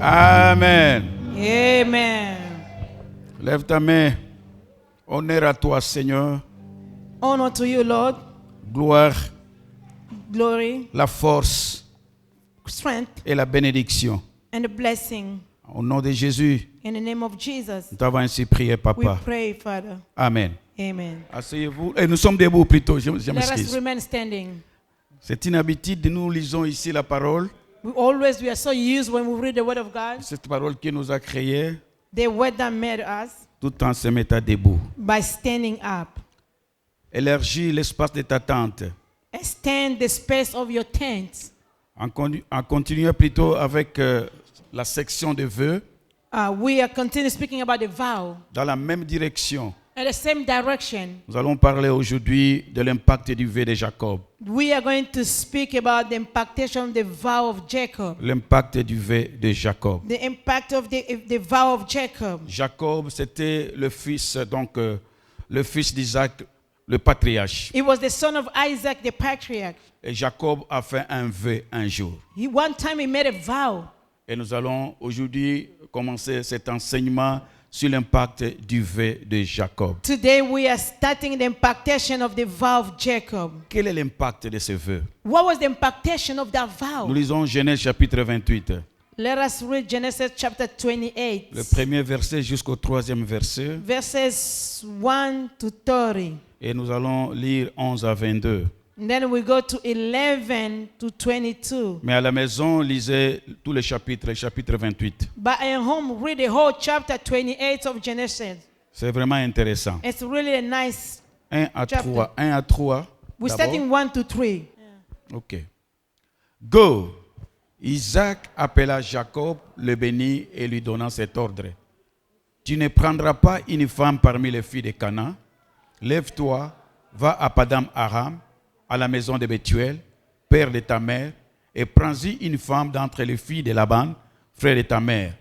Amen. Amen. Lève ta main. Honneur à toi, Seigneur. Honor to you, Lord. Gloire, Glory, la force strength, et la bénédiction. and the blessing. Au nom de Jésus, In the name of Jesus, nous t'avons ainsi prié, we Papa. pray, Father. Amen. Amen. Asseyez-vous. Et nous sommes debout plutôt. Je Let us m'excuse. remain standing. C'est une habitude. Nous lisons ici la parole. We are so used when we read the Word of God. Cette parole qui nous a créés, The Word that made us tout en se mettant debout. by standing up. Élargis l'espace de ta tente. Extend the space of your tent. En continuant plutôt avec la section de vœux, We are continuing speaking about the vow. dans la même direction. In the same direction, Nous allons parler aujourd'hui de l'impact du vœu de Jacob. we are going to speak about the impactation of the vow of Jacob. L'impact du vœu de Jacob. The impact of the vow of Jacob. Jacob, c'était le fils, le fils d'Isaac, le patriarche. He was the son of Isaac, the patriarch. Et Jacob a fait un vœu un jour. One time he made a vow. Et nous allons aujourd'hui commencer cet enseignement sur l'impact du vœu de Jacob. Today we are starting the impactation of the vow of Jacob. Quel est l'impact de ce vœu? What was the impactation of that vow? Nous lisons Genèse chapitre 28, Let us read Genesis chapter 28, le premier verset jusqu'au troisième verset. verses 1 to 30. Et nous allons lire 11 à 22. And then we go to 11 to 22. Mais à la maison, lisez tous les chapitres, le chapitre 28. But at home, read the whole chapter 28 of Genesis. C'est vraiment intéressant. It's really a nice. 1 à Chapter. 3. 1 à 3. We're d'abord. starting 1 to 3. Ok. Go. Isaac appela Jacob, le bénit et lui donna cet ordre. Tu ne prendras pas une femme parmi les filles de Canaan. Lève-toi, va à Padam Aram, à la maison de Bethuel, père de ta mère, et prends-y une femme d'entre les filles de Laban, frère de ta mère.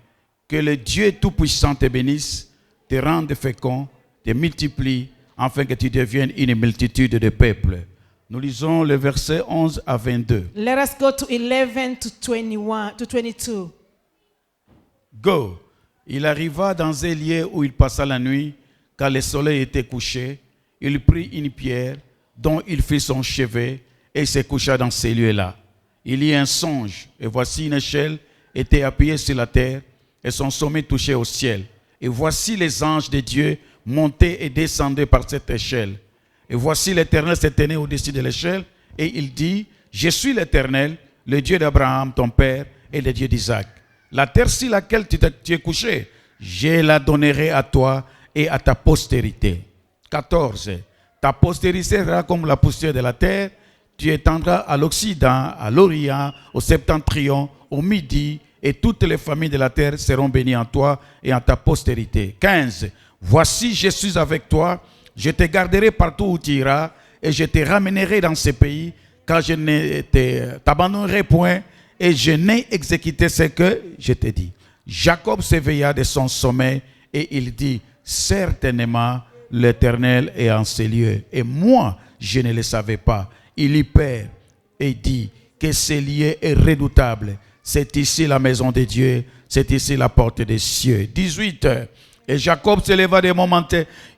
Que le Dieu Tout-Puissant te bénisse, te rende fécond, te multiplie, afin que tu deviennes une multitude de peuples. Nous lisons le verset 11 à 22. Let us go to 11 to 21 to 22. Go. Il arriva dans un lieu où il passa la nuit, quand le soleil était couché. Il prit une pierre dont il fit son chevet et se coucha dans ces lieux-là. Il y eut un songe, et voici une échelle était appuyée sur la terre, et son sommet touchait au ciel. Et voici les anges de Dieu montaient et descendaient par cette échelle. Et voici l'Éternel se tenait au-dessus de l'échelle, et il dit, je suis l'Éternel, le Dieu d'Abraham, ton père, et le Dieu d'Isaac. La terre sur laquelle tu es couché, je la donnerai à toi et à ta postérité. 14. Ta postérité sera comme la poussière de la terre, tu étendras à l'Occident, à l'Orient, au Septentrion, au Midi, et toutes les familles de la terre seront bénies en toi et en ta postérité. 15. Voici, je suis avec toi, je te garderai partout où tu iras, et je te ramènerai dans ce pays, car je ne t'abandonnerai point, et je n'ai exécuté ce que je t'ai dit. Jacob s'éveilla de son sommeil, et il dit, certainement, l'Éternel est en ces lieux, et moi, je ne le savais pas. Il y perd et dit que ce lieu est redoutable. C'est ici la maison de Dieu, c'est ici la porte des cieux. 18. Et Jacob se leva des moments,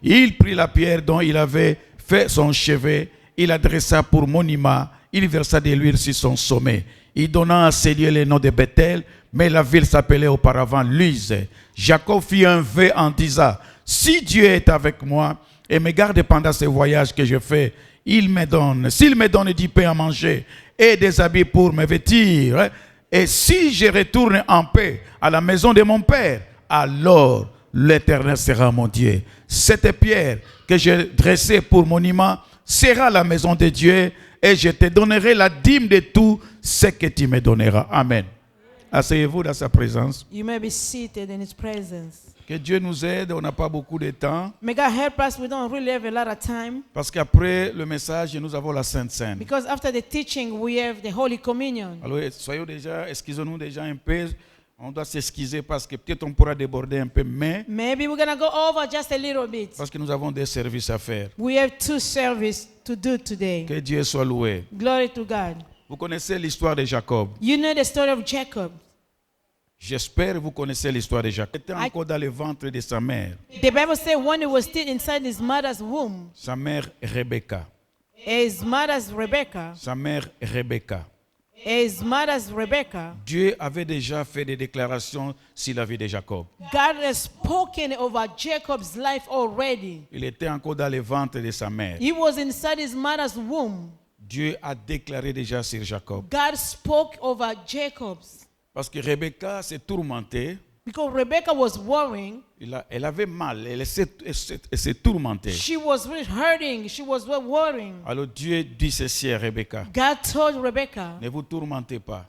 il prit la pierre dont il avait fait son chevet, il adressa pour monument, il versa de l'huile sur son sommet. Il donna à ce lieu le nom de Bethel, mais la ville s'appelait auparavant Luz. Jacob fit un vœu en disant, si Dieu est avec moi et me garde pendant ce voyage que je fais, s'il me donne du pain à manger et des habits pour me vêtir, et si je retourne en paix à la maison de mon père, alors l'Éternel sera mon Dieu. Cette pierre que j'ai dressée pour monument sera la maison de Dieu, et je te donnerai la dîme de tout ce que tu me donneras. Amen. Asseyez-vous dans sa présence. You may be seated in His presence. Que Dieu nous aide, on n'a pas beaucoup de temps. May God help us. We don't really have a lot of time. Parce qu'après le message, nous avons la Sainte Seine. Because after the teaching, we have the Holy Communion. Alors, excusez-nous déjà un peu. On doit s'excuser parce que peut-être on pourra déborder un peu, mais Maybe we're going to go over just a little bit. parce que nous avons des services à faire. We have 2 services to do today. Que Dieu soit loué. Glory to God. Vous connaissez l'histoire de Jacob. You know the story of Jacob. J'espère que vous connaissez l'histoire de Jacob. Il était encore dans le ventre de sa mère. The Bible says when he was still inside his mother's womb, Sa mère Rebecca. his mother's Rebecca, Sa mère Rebecca. Dieu avait déjà fait des déclarations sur la vie de Jacob. God has spoken over Jacob's life already. Il était encore dans le ventre de sa mère. He was inside his mother's womb. Dieu a déclaré déjà sur Jacob. God spoke over Jacob's. Parce que Rebecca s'est tourmentée. Because Rebecca was worrying. Elle avait mal. Elle s'est tourmentée. She was really hurting. She was worrying. Alors Dieu dit ceci à Rebecca. God told Rebecca, ne vous tourmentez pas.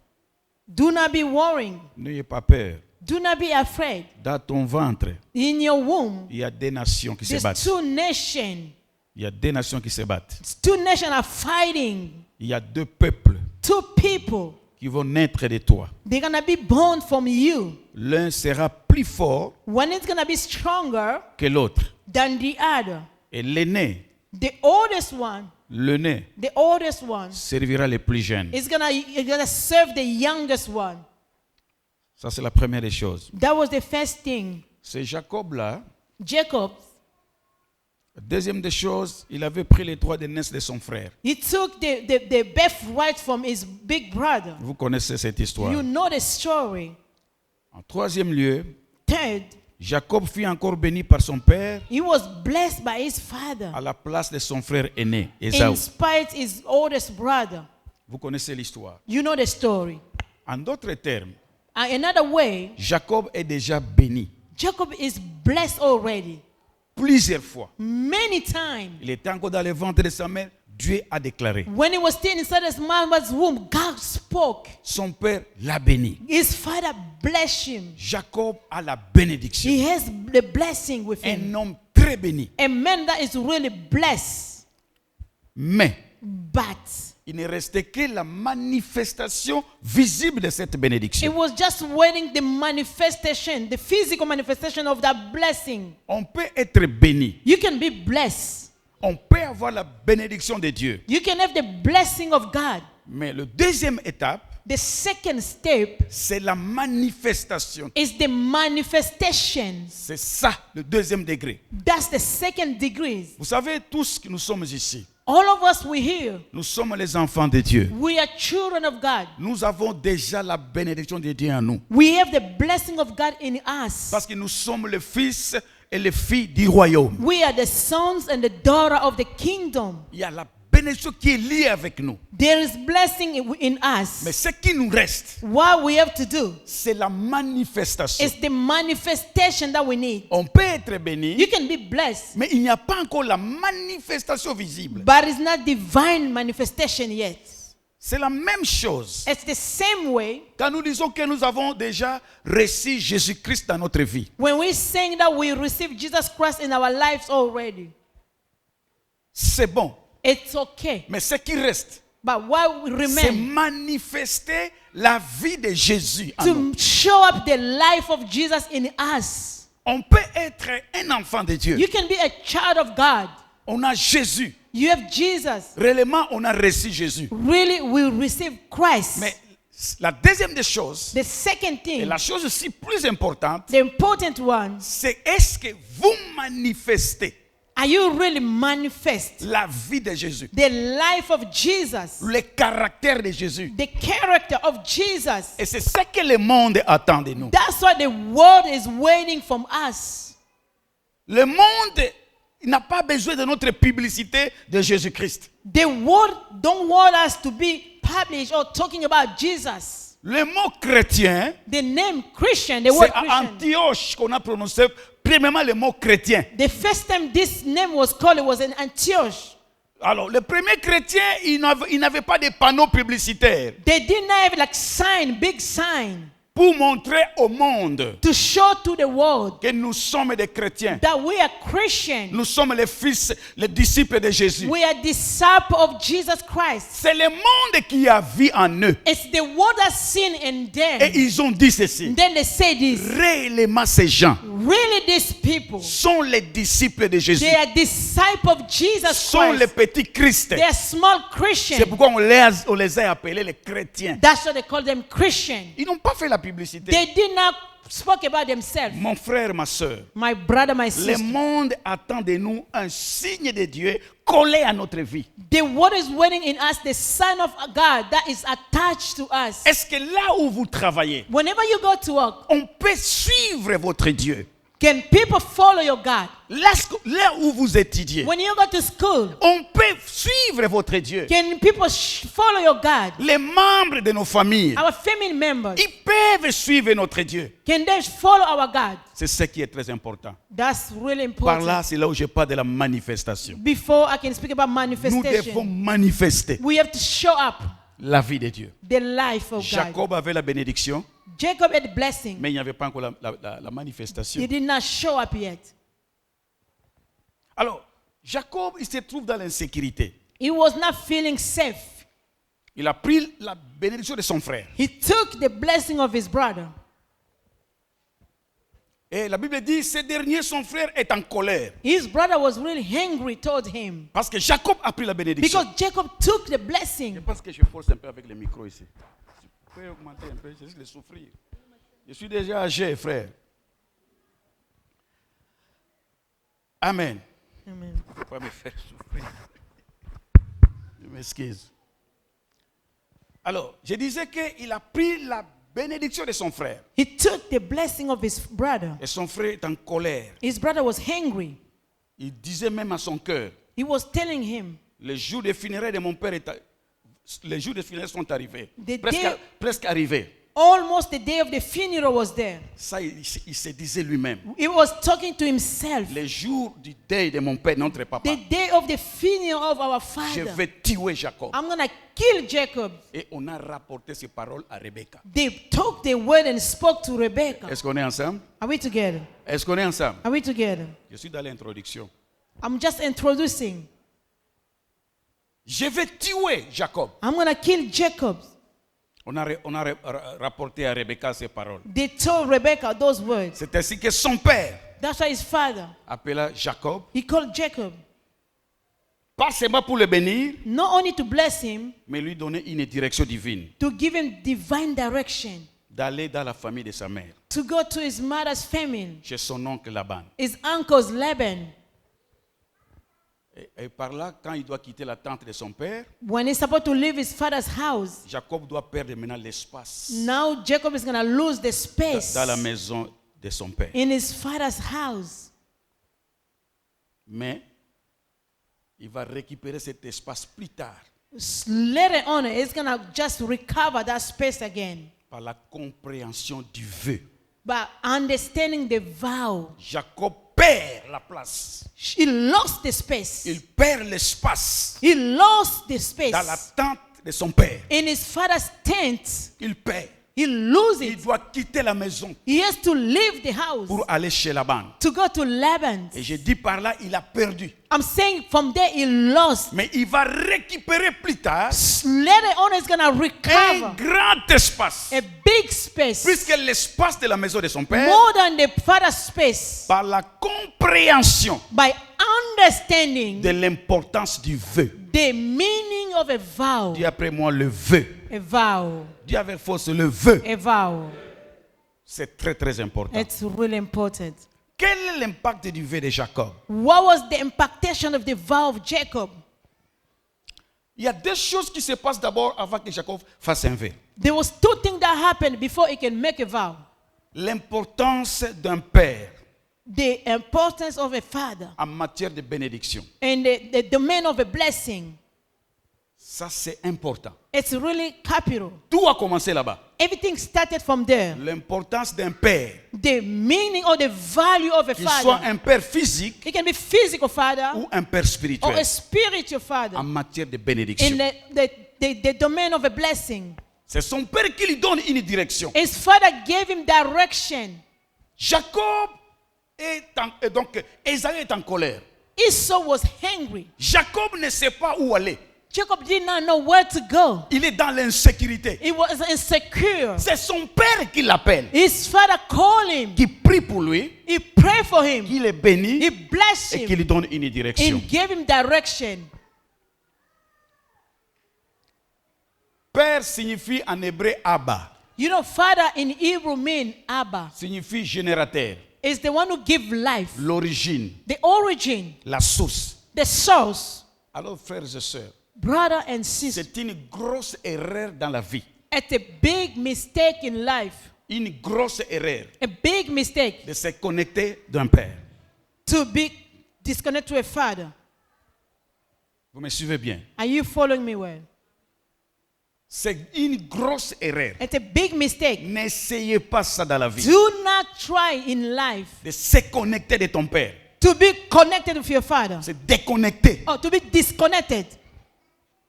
do not be worrying. N'ayez pas peur. Do not be afraid. Dans ton ventre, In your womb, il y a des nations qui se there's battent. two nations. Il y a des nations qui se battent. Two nations are fighting. Il y a deux peuples Two people. qui vont naître de toi. They're going to be born from you. L'un sera plus fort One is going to be stronger que l'autre. than the other. Et l'aîné, The oldest one, servira les plus jeunes. is gonna serve the youngest one. Ça, c'est la première des choses. That was the first thing. C'est Jacob-là. Jacob, Deuxième des choses, il avait pris les droits de naissance de son frère. he took the birthright from his big brother. Vous connaissez cette histoire. You know the story. En troisième lieu, Third, Jacob fut encore béni par son père he was blessed by his father à la place de son frère aîné, in Ésaü. spite his oldest brother. Vous connaissez l'histoire. You know the story. En d'autres termes, Another way, Jacob est déjà béni Jacob is blessed already. plusieurs fois. Many times. Il était encore dans le ventre de sa mère. Dieu a déclaré. When he was still inside his mother's womb, God spoke. Son père l'a béni. His father blessed him. Jacob a la bénédiction. He has the blessing with Un him. homme très béni. A man that is really blessed. Mais But il ne restait que la manifestation visible de cette it bénédiction. was just waiting the manifestation, the physical manifestation of that blessing. On peut être béni. You can be blessed. On peut avoir la bénédiction de Dieu. You can have the blessing of God. Mais la deuxième étape, The second step c'est la manifestation. is the manifestation. C'est ça, le deuxième degré. That's the second degree. Vous savez, tous que nous sommes ici, All of us we here, nous sommes les enfants de Dieu. we are children of God. Nous avons déjà la bénédiction de Dieu en nous. We have the blessing of God in us. Parce que nous sommes les fils et les filles du royaume. We are the sons and the daughter of the kingdom. Il y a la bénédiction qui est liée avec nous. There is blessing in us. Mais ce qui nous reste, What we have to do c'est la manifestation. is the manifestation that we need. On peut être béni, You can be blessed, mais il n'y a pas encore la manifestation visible. but it's not divine manifestation yet. C'est la même chose. It's the same way Quand nous disons que nous avons déjà reçu Jésus-Christ dans notre vie, when we saying that we receive Jesus Christ in our lives already. c'est bon. It's okay. Mais ce qui reste, But what c'est remains manifester la vie de Jésus en nous. to show up the life of Jesus in us. On peut être un enfant de Dieu. You can be a child of God. On a Jésus. You have Jesus. Réellement, on a reçu Jésus. Really, we receive Christ. Mais la deuxième des choses, The second et thing, la chose aussi plus importante, the important one, c'est est-ce que vous manifestez are you really manifest la vie de Jésus, the life of Jesus, le caractère de Jésus. the character of Jesus? Et c'est ce que le monde attend de nous. That's what the world is waiting from us. Le monde n'a pas besoin de notre publicité de Jésus-Christ. The world don't want us to be published or talking about Jesus. Le mot chrétien, The name Christian, the c'est word à Christian. Antioche qu'on a prononcé premièrement le mot chrétien. The first time this name was called, it was in Antioch. Alors, les premiers chrétiens, ils n'avaient pas de panneaux publicitaires They didn't have like sign, big sign, pour montrer au monde to show to the world que nous sommes des chrétiens. that we are Christian. Nous sommes les fils, les disciples de Jésus. We are disciples of Jesus Christ. C'est le monde qui a vu en eux. It's the world that's seen in Et them. ils ont dit ceci. And then they say this. Réellement, ces gens really these people, sont les disciples de Jésus, they are disciples of Jesus sont les Christ. petits Christ. They are small C'est Christians. pourquoi on les a appelés les chrétiens. That's why they call them Christian. Ils n'ont pas fait la publicité. They did not speak about themselves. Mon frère, ma soeur, My brother, my le sister. monde attend de nous un signe de Dieu collé à notre vie. The word is waiting in us, the sign of God that is attached to us. Est-ce que là où vous travaillez, Whenever you go to work, on peut suivre votre Dieu? can people follow your God? Là où vous étudiez, When you go to school, on peut suivre votre Dieu. can people follow your God? Les membres de nos familles, Our family members, ils peuvent suivre notre Dieu. can they follow our God? C'est ce qui est très important. That's really Par important. là, c'est là où je parle de la manifestation. Before I can speak about Nous devons manifestation, manifester we have to show up la vie de Dieu. the life of God. Jacob avait la bénédiction, Jacob had blessing. mais il n'y avait pas encore la manifestation. He did not show up yet. Alors, Jacob, il se trouve dans l'insécurité. He was not feeling safe. Il a pris la bénédiction de son frère. He took the blessing of his brother. Et la Bible dit, ce dernier, son frère, est en colère. His brother was really angry toward him Parce que Jacob a pris la bénédiction. because Jacob took the Je blessing. pense que je force un peu avec le micro ici. Je peux augmenter un peu, je risque de souffrir. Je suis déjà âgé, frère. Amen. Amen. Il ne faut pas me faire souffrir. Je m'excuse. Alors, je disais qu'il a pris la bénédiction de son frère. He took the blessing of his brother. Et son frère est en colère. His brother was angry. Il disait même à son cœur, He was telling him, les jours des funérailles de mon père, les jours des funérailles sont arrivés. The Presque arrivés. almost the day of the funeral was there. Ça, il se disait lui-même. He was talking to himself. Les jours du deuil de mon père, notre papa, The day of the funeral of our je father, vais tuer Jacob. I'm going to kill Jacob. Et on a rapporté ces paroles à Rebecca. They took the word and spoke to Rebecca. Est-ce qu'on est ensemble? Are we together? Est-ce qu'on est ensemble? Are we together? Je suis dans l'introduction. I'm just introducing. Je vais tuer Jacob. I'm going to kill Jacob. On a rapporté à Rebecca ces paroles. They told Rebecca those words. C'est ainsi que son père That's why his father, appela Jacob, he called Jacob, pas seulement pour le bénir, not only to bless him, mais lui donner une direction divine, to give him divine direction, d'aller dans la famille de sa mère, to go to his mother's family, chez son oncle Laban. his uncle's Laban. Et par là, quand il doit quitter la tente de son père, When he's supposed to leave his father's house, Jacob doit perdre maintenant l'espace now Jacob is going to lose the space dans la maison de son père. in his father's house. Mais il va récupérer cet espace plus tard Later on, he's going to just recover that space again par la compréhension du vœu. by understanding the vow. Jacob perd la place. He lost the space. Il perd l'espace He lost the space dans la tente de son père. in his father's tent. Il perd. He loses Il it. doit quitter la maison He has to leave the house pour aller chez Laban. to go to Laban. Et je dis par là, il a perdu. I'm saying from there he lost. Mais il va récupérer plus tard Later on, he's gonna un recover grand espace. a big space Puisque l'espace de la maison de son père, more than the father's space par la compréhension by understanding de l'importance du vœu. the meaning of a vow. Dis après moi le vœu. A vow. Dis avec force le vœu. A vow. C'est très très important. It's really important. Quel est l'impact du vœu de Jacob? What was the impactation of the vow of Jacob? Il y a deux choses qui se passent d'abord avant que Jacob fasse un vœu. There was two things that happened before he can make a vow. L'importance d'un père The importance of a father en matière de bénédiction. and the domain of a blessing. Ça, c'est important. It's really capital. Tout a commencé là-bas. Everything started from there. L'importance d'un père, The meaning or the value of a qu'il soit father. un père physique It can be physical father ou un père or spirituel a spiritual father en matière de in bénédiction. the domain of a blessing. C'est son père qui lui donne une direction. His father gave him direction. Jacob et donc Esaü est en colère. Esau was hungry. Jacob ne sait pas où aller. Jacob did not know where to go. Il est dans l'insécurité. He was insecure. C'est son père qui l'appelle, His father called him. qui prie pour lui He for him. qu'il le bénit He blessed et qu'il him lui donne une direction. and gave him direction. Père signifie en hébreu Abba, You know, father in Hebrew mean Abba. signifie générateur, Is the one who gives life, l'origine, the origin, la source. the source. Alors frères et sœurs, Brother and sister, c'est une grosse erreur dans la vie. it's a big mistake in life. Une grosse erreur A big mistake de se connecter d'un père. to be disconnected to a father. Vous me suivez bien? Are you following me well? C'est une grosse erreur. It's a big mistake. N'essayez pas ça dans la vie. Do not try in life De se connecter de ton père. to be connected with your father Se déconnecter. or to be disconnected.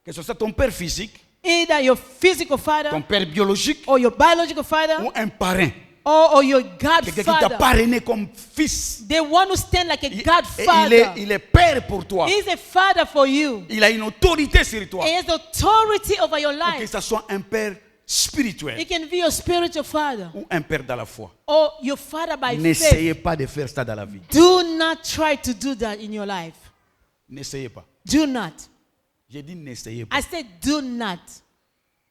Que ce soit ton père physique, Either your physical ton father père biologique or your biological father ou un parrain. or your Quelqu'un qui t'a godfather. parrainé comme fils. The one who stand like a Et godfather. il est père pour toi. He is a father for you. Il a une autorité sur toi. He has authority over your Pour que life. ce soit un père spirituel He can be your spiritual father ou un père dans la foi. or your father by faith. N'essayez pas de faire ça dans la vie. Do not try to do that in your life. N'essayez pas. Do not. J'ai dit n'essayez pas. I said do not.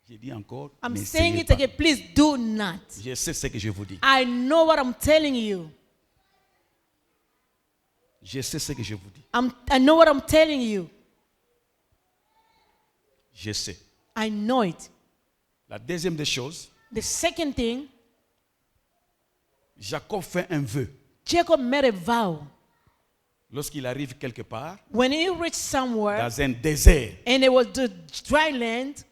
J'ai dit encore I'm saying n'essayez it pas. again. Please do not. Je sais ce que je vous dis. I know what I'm telling you. Je sais ce que je vous dis. I know what I'm telling you. Je sais. I know it. La deuxième des choses, The second thing, Jacob fait un vœu. Jacob made a vow. Lorsqu'il arrive quelque part, When he reached somewhere dans un désert, and it was the dry land,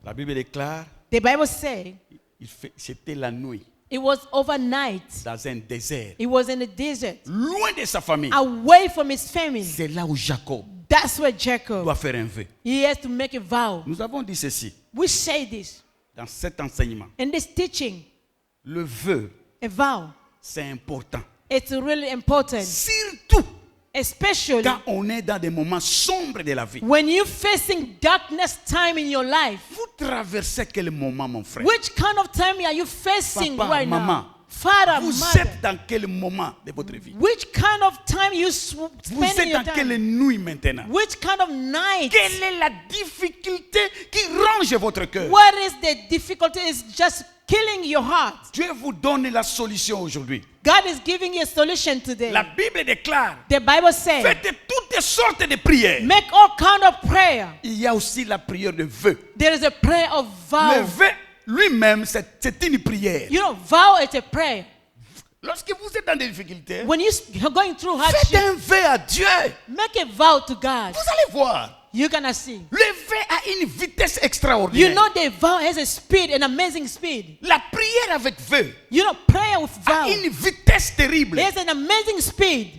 la Bible déclare, the Bible says c'était la nuit, it was overnight. dans un désert, He was in the desert, loin de sa famille. away from his family. C'est là où Jacob That's where Jacob, doit faire un vœu. he has to make a vow. Nous avons dit ceci We say this dans cet enseignement. in this teaching, Le vœu, a vow. c'est important. It's really important, Surtout especially quand on est dans des moments sombres de la vie. when you're facing darkness time in your life. Vous traversez quel moment, mon frère? Which kind of time are you facing Papa, right maman, now? Father, Vous mother. êtes dans quel moment de votre vie? Which kind of time you Vous spend êtes your dans quelle time? nuit maintenant? Which kind of night? Quelle est la difficulté qui ronge votre cœur? What is the difficulty? It's just killing your heart. Dieu vous donne la solution aujourd'hui. God is giving you a solution today. La Bible déclare, The Bible says, faites toutes sortes de prières. make all kind of prayer. Il y a aussi la prière de vœu. There is a prayer of Le vow. vœu lui-même, c'est une prière. You know, vow is a prayer. Lorsque vous êtes dans des difficultés, When you're going through faites hardship, un vœu à Dieu. make a vow to God. Vous allez voir. You're gonna see. Le vœu a une vitesse You extraordinaire. know the vow has a speed, an amazing speed. La prière avec vœu You know, prayer with a vow une vitesse terrible. has an amazing speed.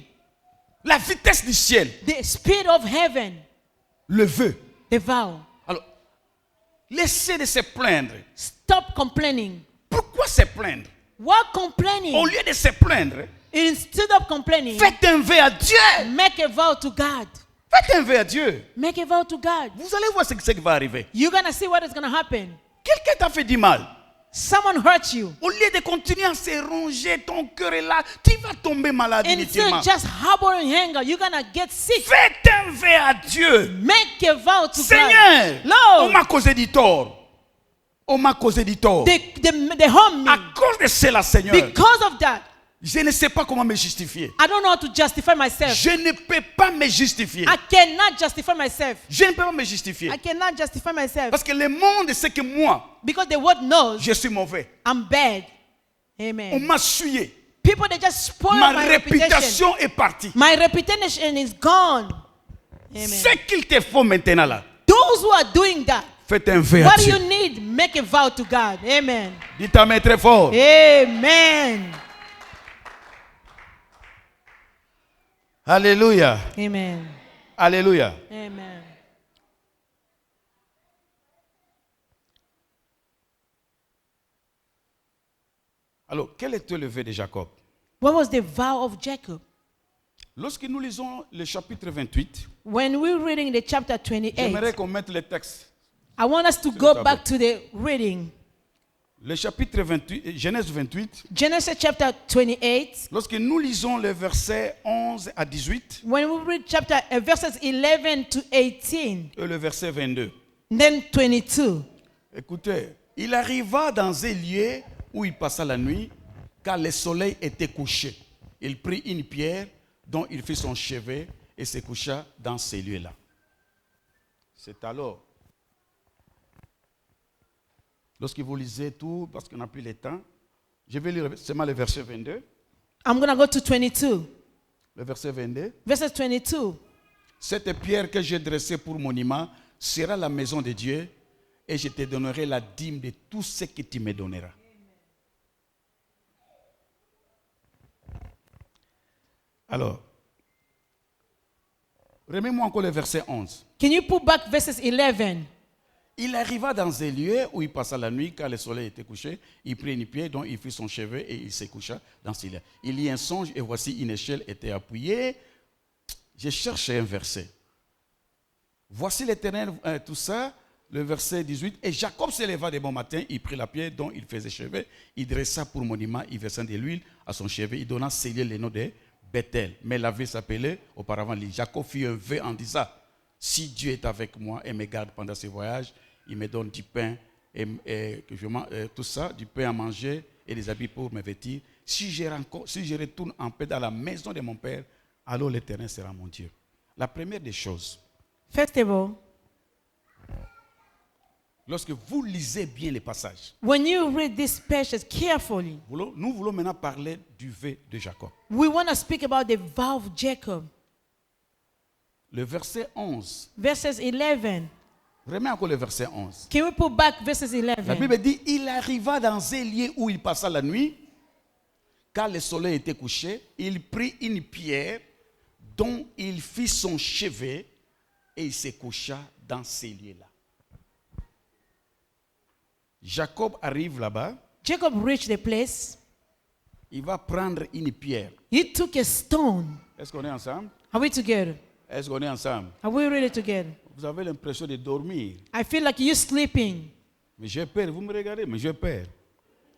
La vitesse du ciel. The speed of heaven. Le vœu. The vow. Alors, laissez de se plaindre. Stop complaining. Pourquoi se plaindre? Why complaining? Au lieu de se plaindre, Instead of complaining, faites un vœu à Dieu. make a vow to God. Faites un vœu à Dieu. Make a vow to God. Vous allez voir ce qui va arriver. You're gonna see what is gonna happen. Quelqu'un t'a fait du mal. Someone hurt you. Au lieu de continuer à se ronger, ton cœur est là, tu vas tomber malade Instead inutilement. of just harboring anger, you're gonna get sick. Faites un vœu à Dieu. Make a vow to Seigneur, God. on Lord, m'a causé du tort. On m'a causé du tort. they harm me. À cause de cela, Seigneur, Because of that, je ne sais pas comment me justifier. I don't know how to justify myself. Je ne peux pas me justifier. I cannot justify myself. Je ne peux pas me justifier. I cannot justify myself. Parce que le monde sait que moi, Because the world knows je suis mauvais. I'm bad. On Amen. m'a souillé. People, they just spoil Ma my reputation. réputation est partie. My reputation is gone. Amen. Ce qu'il te faut maintenant là, Those who are doing that, faites un vœu à what do Dieu. you need? Make a vow to God. Amen. Dites Amen très fort. Amen. Alléluia. Amen. Alléluia. Amen. Alors, quel était le vœu de Jacob? What was the vow of Jacob? Lorsque nous lisons le chapitre 28, When we're reading the chapter 28, j'aimerais qu'on mette le texte. I want us to le go tableau. back to the reading. Le chapitre 28, Genèse 28, Genesis chapter 28. lorsque nous lisons les versets 11 à 18 When we read verses 11 to 18, et le verset 22, then 22. écoutez, il arriva dans un lieu où il passa la nuit, car le soleil était couché. Il prit une pierre dont il fit son chevet et se coucha dans ces lieux-là. C'est alors, lorsque vous lisez tout, parce qu'on n'a plus le temps, je vais lire seulement le verset 22. I'm going to go to 22. Le verset 22. Verses 22. Cette pierre que j'ai dressée pour monument sera la maison de Dieu, et je te donnerai la dîme de tout ce que tu me donneras. Alors, remets-moi encore le verset 11. Can you put back verses 11? Il arriva dans un lieu où il passa la nuit, car le soleil était couché. Il prit une pierre dont il fit son chevet et il se coucha dans ce lieu. Il y eut un songe et voici une échelle était appuyée. Je cherchais un verset. Voici l'Éternel, tout ça, le verset 18. Et Jacob se leva de bon matin, il prit la pierre dont il faisait chevet, il dressa pour monument, il versa de l'huile à son chevet, il donna ce lieu le nom de Bethel. Mais la ville s'appelait auparavant l'île. Jacob fit un vœu en disant, si Dieu est avec moi et me garde pendant ce voyage, il me donne du pain et que je mange, tout ça, du pain à manger et des habits pour me vêtir. Si je retourne en paix dans la maison de mon père, alors l'Éternel sera mon Dieu. La première des choses, First of all, lorsque vous lisez bien les passages, when you read these passages carefully, nous voulons maintenant parler du vœu de Jacob. we want to speak about the vow of Jacob. Le verset 11. Verses 11. Remets encore le verset 11. Can we put back verses La 11? Bible dit, il arriva dans un lieu où il passa la nuit, car le soleil était couché, il prit une pierre dont il fit son chevet et il se coucha dans ces lieux-là. Jacob arrive là-bas, Jacob reached the place. il va prendre une pierre. He took a stone. Est-ce qu'on est ensemble? Are we together? Est-ce qu'on est ensemble? Are we really together? Vous avez l'impression de dormir. I feel like you're sleeping. Mais j'ai peur, vous me regardez, mais j'ai peur.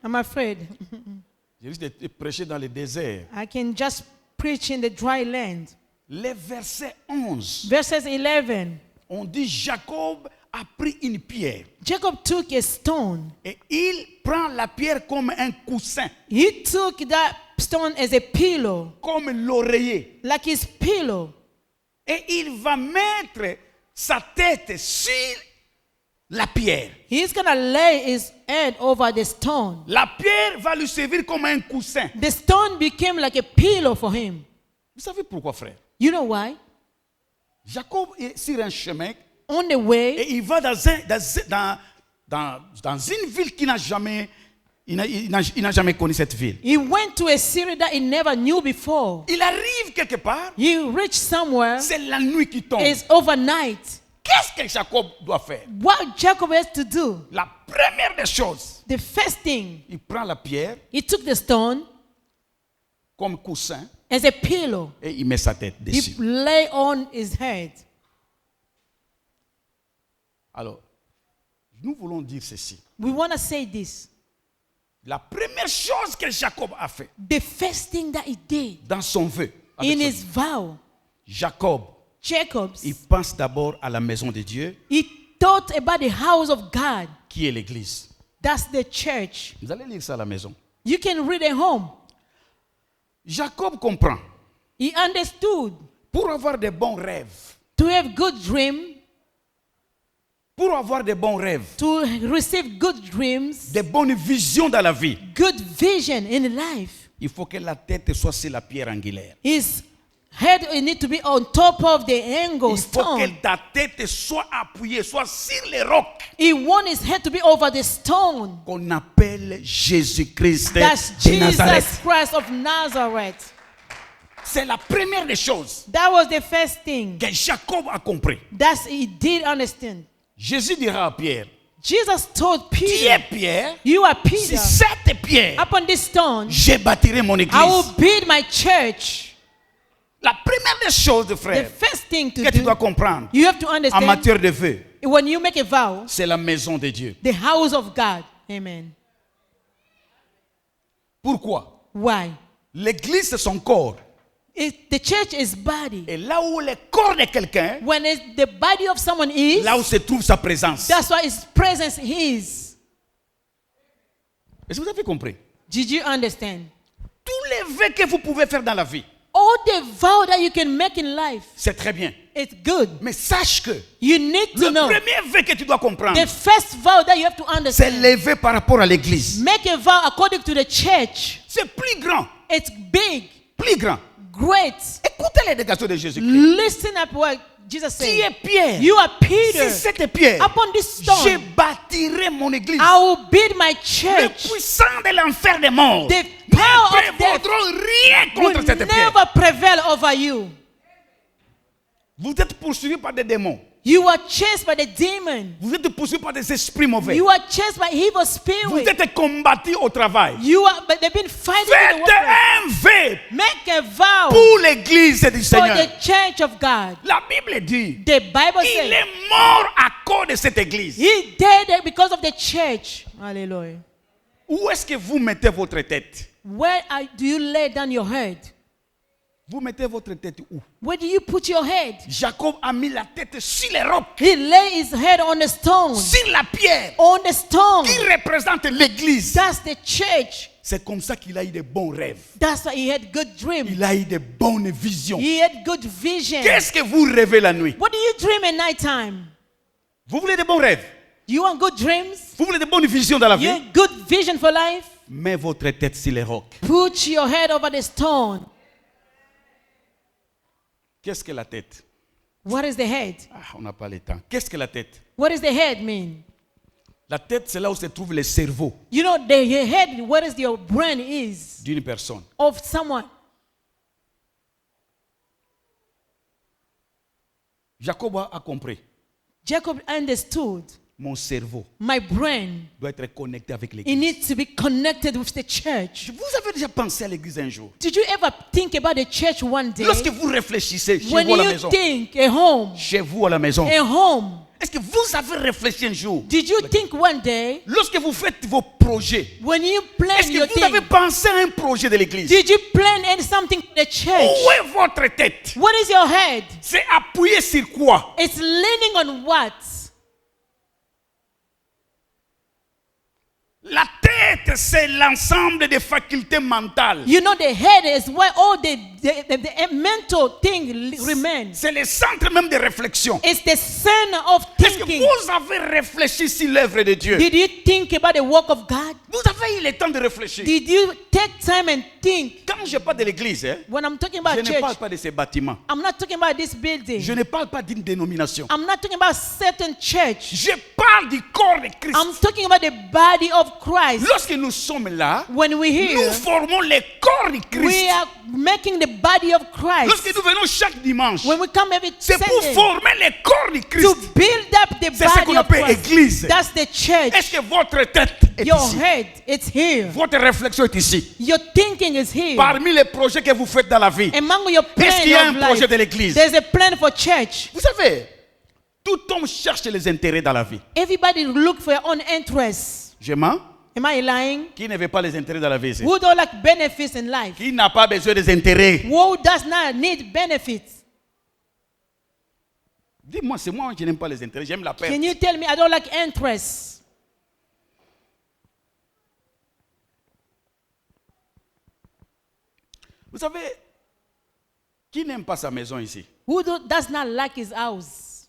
I'm afraid. Je risque de prêcher dans le désert. I can just preach in the dry land. Le verset 11, Verses 11. on dit Jacob a pris une pierre Jacob took a stone. et il prend la pierre comme un coussin, He took that stone as a pillow, comme l'oreiller. like his pillow. Et il va mettre sa tête sur la pierre. He's going to lay his head over the stone. La pierre va lui servir comme un coussin. The stone became like a pillow for him. Vous savez pourquoi, frère? You know why? Jacob est sur un chemin On the way, et il va dans une ville qu'il n'a jamais, il n'a jamais connu cette ville. he went to a city that he never knew before. Il arrive quelque part, He reached somewhere. c'est la nuit qui tombe. It's overnight. Qu'est-ce que Jacob doit faire? What Jacob has to do, La première des choses, the first thing, il prend la pierre he took the stone comme coussin as a pillow. et il met sa tête He dessus. lay on his head. Alors, nous voulons dire ceci. We want to say this. La première chose que Jacob a fait The first thing that he did dans son vœu, avec in son- his vow, Jacob, Jacob's, il pense d'abord à la maison de Dieu, he thought about the house of God. qui est l'église. That's the church. Vous allez lire ça à la maison. You can read at home. Jacob comprend. He understood Pour avoir de bons rêves, to have good dream, pour avoir de bons rêves, to receive good dreams, de bonnes visions dans la vie, good vision in life. il faut que la tête soit sur la pierre angulaire. His head need to be on top of the angle Il faut stone. que ta tête soit appuyée, soit sur les rocs He want his head to be over the stone. qu'on appelle Jésus-Christ That's de Nazareth. Jesus Christ of Nazareth. C'est la première des choses That was the first thing. que Jacob a compris. That's he did understand. Jésus dira à Pierre, Jesus told qui Peter, est Pierre? you are Si Peter. cette pierre, Upon this stone, je bâtirai mon I église. will build my church. La première des choses, The frère, first thing to que tu dois do, comprendre you have to en understand, matière de vœux, when you make a vow, c'est la maison de Dieu. the house of God. Amen. Pourquoi? Why? L'église, c'est son corps. The church is body. Et là où le corps de quelqu'un, When the body of someone is, là où se trouve sa présence. that's why his presence is. Est-ce que vous avez compris? Did you understand? Tous les vœux que vous pouvez faire dans la vie, All the vow that you can make in life, c'est très bien. it's good. Mais sache que You need to le know. premier vœu que tu dois comprendre, The first vow that you have to c'est understand. l'élever par rapport à l'église. Make a vow according to the church. C'est plus grand, It's big, plus grand. great. Écoutez les déclarations de Jésus-Christ. Listen up what Jesus Tu es said. Pierre. You are Peter. Si cette pierre, Upon this je stone, bâtirai mon église. I will build my Les church. puissants de l'enfer des morts The ne power of death prévaudront rien will contre cette pierre. never prevail over you. Vous êtes poursuivis par des démons. You are chased by the demon. Vous êtes poursuivis par des esprits mauvais. You are chased by evil Vous spirits. êtes combattus au travail. But they've been fighting in the Faites workplace. un vœu Make a vow pour l'église du for Seigneur. the church of God. La Bible dit, The Bible il says est mort à cause de cette église. he died because of the church. Hallelujah. Où est-ce que vous mettez votre tête? Where do you lay down your head? Vous mettez votre tête où? Where do you put your head? Jacob a mis la tête sur les rocs, He lay his head on the stone. sur la pierre, On the stone. qui représente l'église. That's the church. C'est comme ça qu'il a eu de bons rêves. That's why he had good dreams. Il a eu de bonnes visions. He had good vision. Qu'est-ce que vous rêvez la nuit? What do you dream at night time? Vous voulez de bons rêves? You want good dreams? Vous voulez de bonnes visions dans la You vie? want good vision for life? Mets votre tête sur les rocs. Put your head over the stone. Qu'est-ce que la tête? What is the head? Ah, on n'a pas le temps. Qu'est-ce que la tête? What does the head mean? La tête, c'est là où se trouve le cerveau You know, the head, what is your brain is d'une personne. of someone. Jacob a compris. Jacob understood Mon cerveau my brain. doit être connecté avec It l'église. needs to be connected with the church. Vous avez déjà pensé à l'église un jour? Did you ever think about the church one day? Lorsque vous réfléchissez chez When vous à la you maison, think a home, chez vous à la maison, est-ce que vous avez réfléchi un jour? did you think one day Lorsque vous faites vos projets, when you plan est-ce your que vous avez thing, pensé à un projet de l'église? did you plan something for the church? Où est votre tête? What is your head? C'est appuyé sur quoi? It's leaning on what? La tête, c'est l'ensemble des facultés mentales. You know, the head is where all the mental thing remains. C'est le centre même de réflexion. It's the center of Est-ce que thinking. vous avez réfléchi sur l'œuvre de Dieu? Did you think about the work of God? Vous avez eu le temps de réfléchir. Did you take time and think? Quand je parle de l'église, When I'm talking je about ne parle church, pas de ces bâtiments. I'm not talking about this building. Je ne parle pas d'une dénomination. I'm not talking about certain church. Je parle du corps de Christ. I'm talking about the body of Christ. Lorsque nous sommes là, When we're nous here, formons le corps de Christ. we are making the body of Lorsque Christ. nous venons chaque dimanche, When we come every c'est pour Sunday former le corps de to Christ. build up the C'est ce qu'on body of appelle Christ. église. That's the church. Est-ce que votre tête est Your ici? head, it's here. Votre réflexion est ici. Your thinking is here. Parmi les projets que vous faites dans la vie, Among your est-ce qu'il y a plan un of projet life, de l'église? there's a plan for church. Vous savez, tout homme cherche les intérêts dans la vie. Everybody look for your own interests. Je mens? Am I lying? Qui ne veut pas les intérêts dans la vie ici? Who don't like benefits in life? Qui n'a pas besoin des intérêts? Who does not need benefits? Dis-moi, c'est moi qui n'aime pas les intérêts, j'aime la perte. Can you tell me I don't like interests? Vous savez, qui n'aime pas sa maison ici? Does not like his house?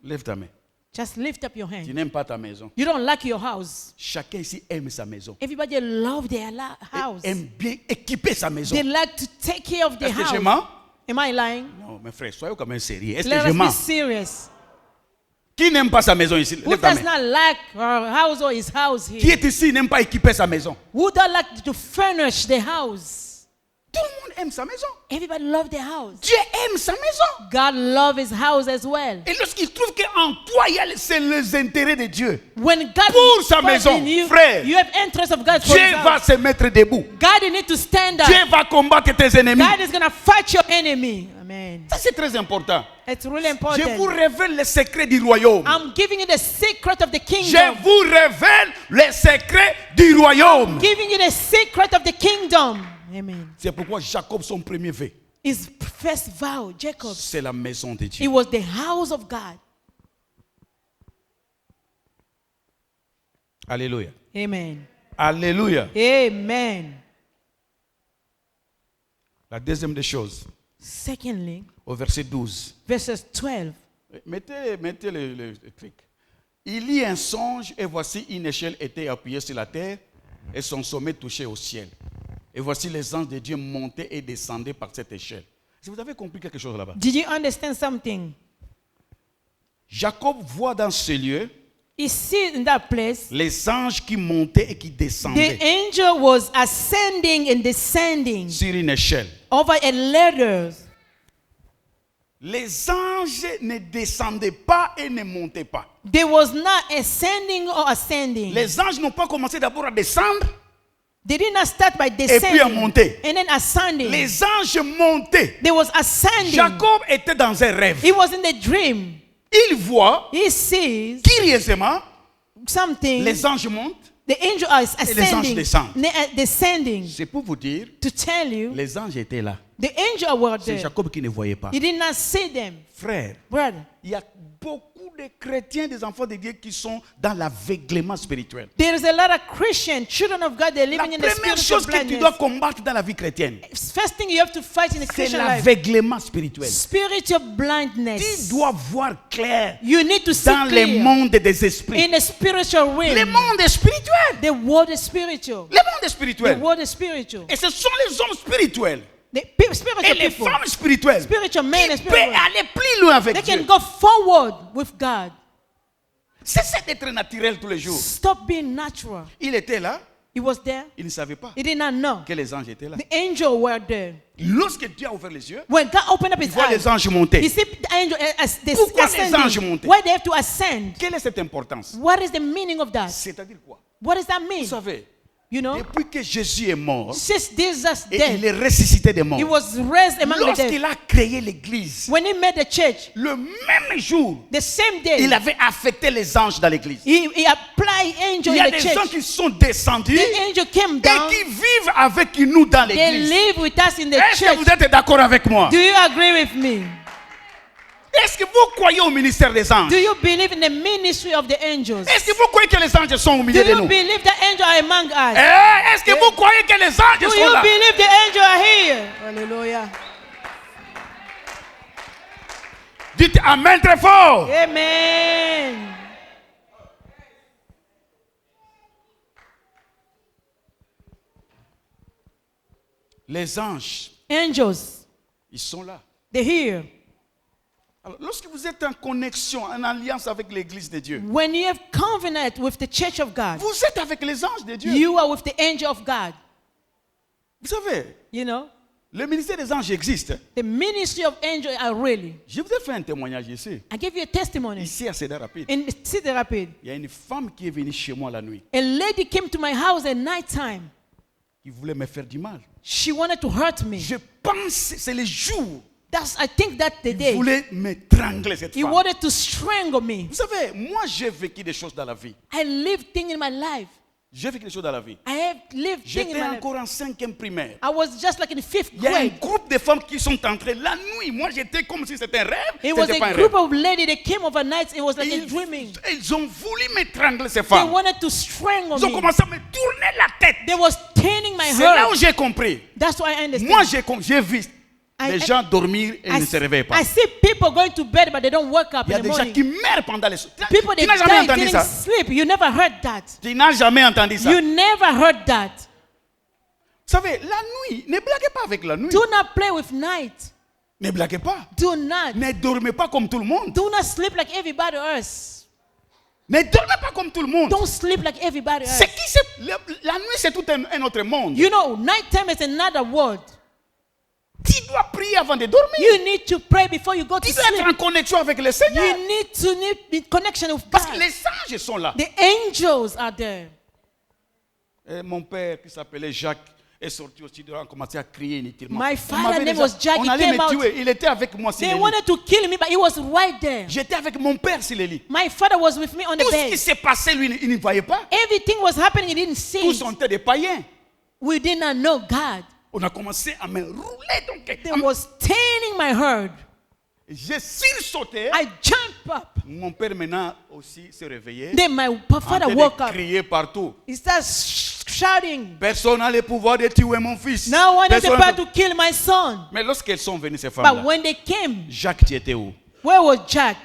Lève ta main. Just lift up your Tu hand. n'aimes pas ta maison. You don't like your house. Chacun ici aime sa maison. Everybody love their house. Aime bien équiper sa maison. They like to take care of the Est-ce que je house. mens? Am I lying? Non, mes frères, soyez quand même sérieux. Est-ce Let que je us be mens? serious. Qui n'aime pas sa maison ici? Who Lève ta does main. not like her house or his house Qui here? est ici n'aime pas équiper sa maison? Who does like to furnish the house? Tout le monde aime sa maison. Everybody loved their house. Dieu aime sa maison. God loved his house as well. Et lorsqu'il trouve qu'en toi, c'est les intérêts de Dieu, When God Pour sa puts maison, in you, frère. you have interest of God for Dieu his va house. se mettre debout. God, you need to stand up. Dieu va combattre tes ennemis. God is going to fight your enemy. Amen. Ça, c'est très important. It's really Je vous important. révèle les secrets du royaume. I'm giving you the secret of the Je kingdom. vous révèle les secrets du royaume. Giving you the secret of the kingdom. Amen. C'est pourquoi Jacob, son premier vœu, His first vow, Jacob, c'est la maison de Dieu. it was the house of God. Alléluia. Amen. Alléluia. Amen. La deuxième des choses, Secondly, au verset 12. verses 12. Mettez le truc. Il y eut un songe et voici une échelle était appuyée sur la terre et son sommet touchait au ciel. Et voici les anges de Dieu montaient et descendaient par cette échelle. Est-ce que vous avez compris quelque chose là-bas? Did you understand something? Jacob voit dans ce lieu He sees in that place les anges qui montaient et qui the descendaient angel was ascending and descending sur une échelle. over a ladder. Les anges ne descendaient pas et ne montaient pas. There was not ascending or ascending. Les anges n'ont pas commencé d'abord à descendre. They did not start by puis à descending monter. and then ascending. Les anges montaient. There was ascending. Jacob était dans un rêve. He was in the dream. Il voit He sees curieusement something. les anges montent. The angel is Et les anges ascending. descendent. Descending. C'est pour vous dire, To tell you, les anges étaient là. the angel were C'est there. Jacob qui ne voyait pas. He did not see them. Frère, Brother, il y a beaucoup de chrétiens, des enfants de Dieu qui sont dans l'aveuglement spirituel. there is a lot of Christians, children of God, they're La living in the première spiritual chose que tu blindness. dois combattre dans la vie chrétienne, First thing you have to fight in the c'est Christian life, l'aveuglement spirituel. spiritual Tu blindness. dois voir clair You need to see dans le clear monde des esprits. in the spiritual Le realm. monde est spirituel. The world is spiritual. Le monde est The spirituel. world is spiritual. Et ce sont les hommes spirituels The et spiritual les people, femmes spirituelles spiritual men and qui peuvent spiritual, aller plus loin avec they Dieu. can go forward with God. Cessez d'être naturel tous les jours. Stop being natural. Il était là, He was there. il ne savait pas He did not know. que les anges étaient là. The angel were there. Lorsque Dieu a ouvert les yeux, When God opened up il his voit les eyes, anges he monter. see the angel Pourquoi les ascending. anges montaient? Why they have to ascend? Quelle est cette importance? What is the meaning of that? C'est-à-dire quoi? What does that Vous mean? savez, You know, depuis que Jésus est mort since Jesus et il dead, est ressuscité des morts, he was raised among the dead. lorsqu'il a créé l'église, When he made the church, le même jour, the same day, il avait affecté les anges dans l'église. he applied angel Il y in a the des gens church. qui sont descendus The angel came et down. qui vivent avec nous dans They l'église. live with us in the Est-ce que church. vous êtes d'accord avec moi? Do you agree with me? Est-ce que vous croyez au ministère des anges? Do you believe in the ministry of the angels? Est-ce que vous croyez que les anges sont au Do milieu de you nous? believe the angels are among us? Est-ce que vous croyez que les anges Do sont you là? believe the angels are here? Hallelujah. Dites Amen très fort. Amen. Les anges, Angels, ils sont là. they're here. Alors, lorsque vous êtes en connexion, en alliance avec l'église de Dieu, When you have covenant with the church of God, vous êtes avec les anges de Dieu. you are with the angel of God. Vous savez, You know, le ministère des anges existe. the ministry of angels are really. Je vous ai fait un témoignage ici. I give you a testimony. Ici à Cedar Rapide. In Cedar Rapid, Il y a une femme qui est venue chez moi la nuit, a lady came to my house at night time. qui voulait me faire du mal. She wanted to hurt me. Je pense c'est le jour I think that's the où il day. voulait m'étrangler cette He femme. wanted to strangle me. Vous savez, moi j'ai vécu des choses dans la vie. I lived things in my life. J'ai vécu des choses dans la vie. I have lived things in J'étais my life. encore en 5e primaire. I was just like in 5th Il y a un grade. groupe de femmes qui sont entrées la nuit. Moi, j'étais comme si c'était un rêve. It was C'était pas a un group rêve. of ladies that came overnight. It was like a Ils, dreaming. ils ont voulu m'étrangler ces They femmes. wanted to strangle Ils ont me. commencé à me tourner la tête. They was turning my C'est là où heart. j'ai compris. That's why I understand. Moi, j'ai vu I- les gens dormir et ne se réveillent pas. I see people going to bed but they don't wake up Il y a in the des gens morning. qui meurent pendant les... People Tu that n'as jamais die entendu didn't ça? sleep. You never heard that. Tu n'as jamais entendu ça? You never heard that. Vous savez, la nuit, ne blaguez pas avec la nuit. Do not play with night. Ne blaguez pas. Do not. Ne dormez pas comme tout le monde. Do not sleep like everybody else. Ne dormez pas comme tout le monde. Don't sleep like everybody else. C'est qui c'est... La nuit, c'est tout un autre monde. You know, nighttime is another world. Tu dois prier avant de dormir. You need to pray before you go to Tu dois être sleep. en connexion avec le Seigneur. You need to need connection with Parce que God. les anges sont là. The angels are there. Et mon père, qui s'appelait Jacques, est sorti aussi dehors, a commencé à crier inutilement. My On father m'avait name déjà- was Jack. On He allait came me out. tuer. Il était avec moi sur They le lit. wanted to kill me, but he was right there. J'étais avec mon père sur le lit. My father was with me on the Tout ce qui bed. s'est passé, lui, il ne voyait pas. Everything was happening, he didn't see Tous it. sont des païens. We did not know God. On a commencé à me rouler. Donc, They was turning my heart. j'ai sursauté. I jumped up. Mon père maintenant aussi s'est réveillé. Then my En father train woke de up. crier partout. He started shouting. Personne n'a le pouvoir de tuer mon fils. Now one is Personne about n'a- to kill my son. Mais lorsqu'elles sont venues, ces But femmes-là, when they came, Jacques, tu étais où? where was Jack?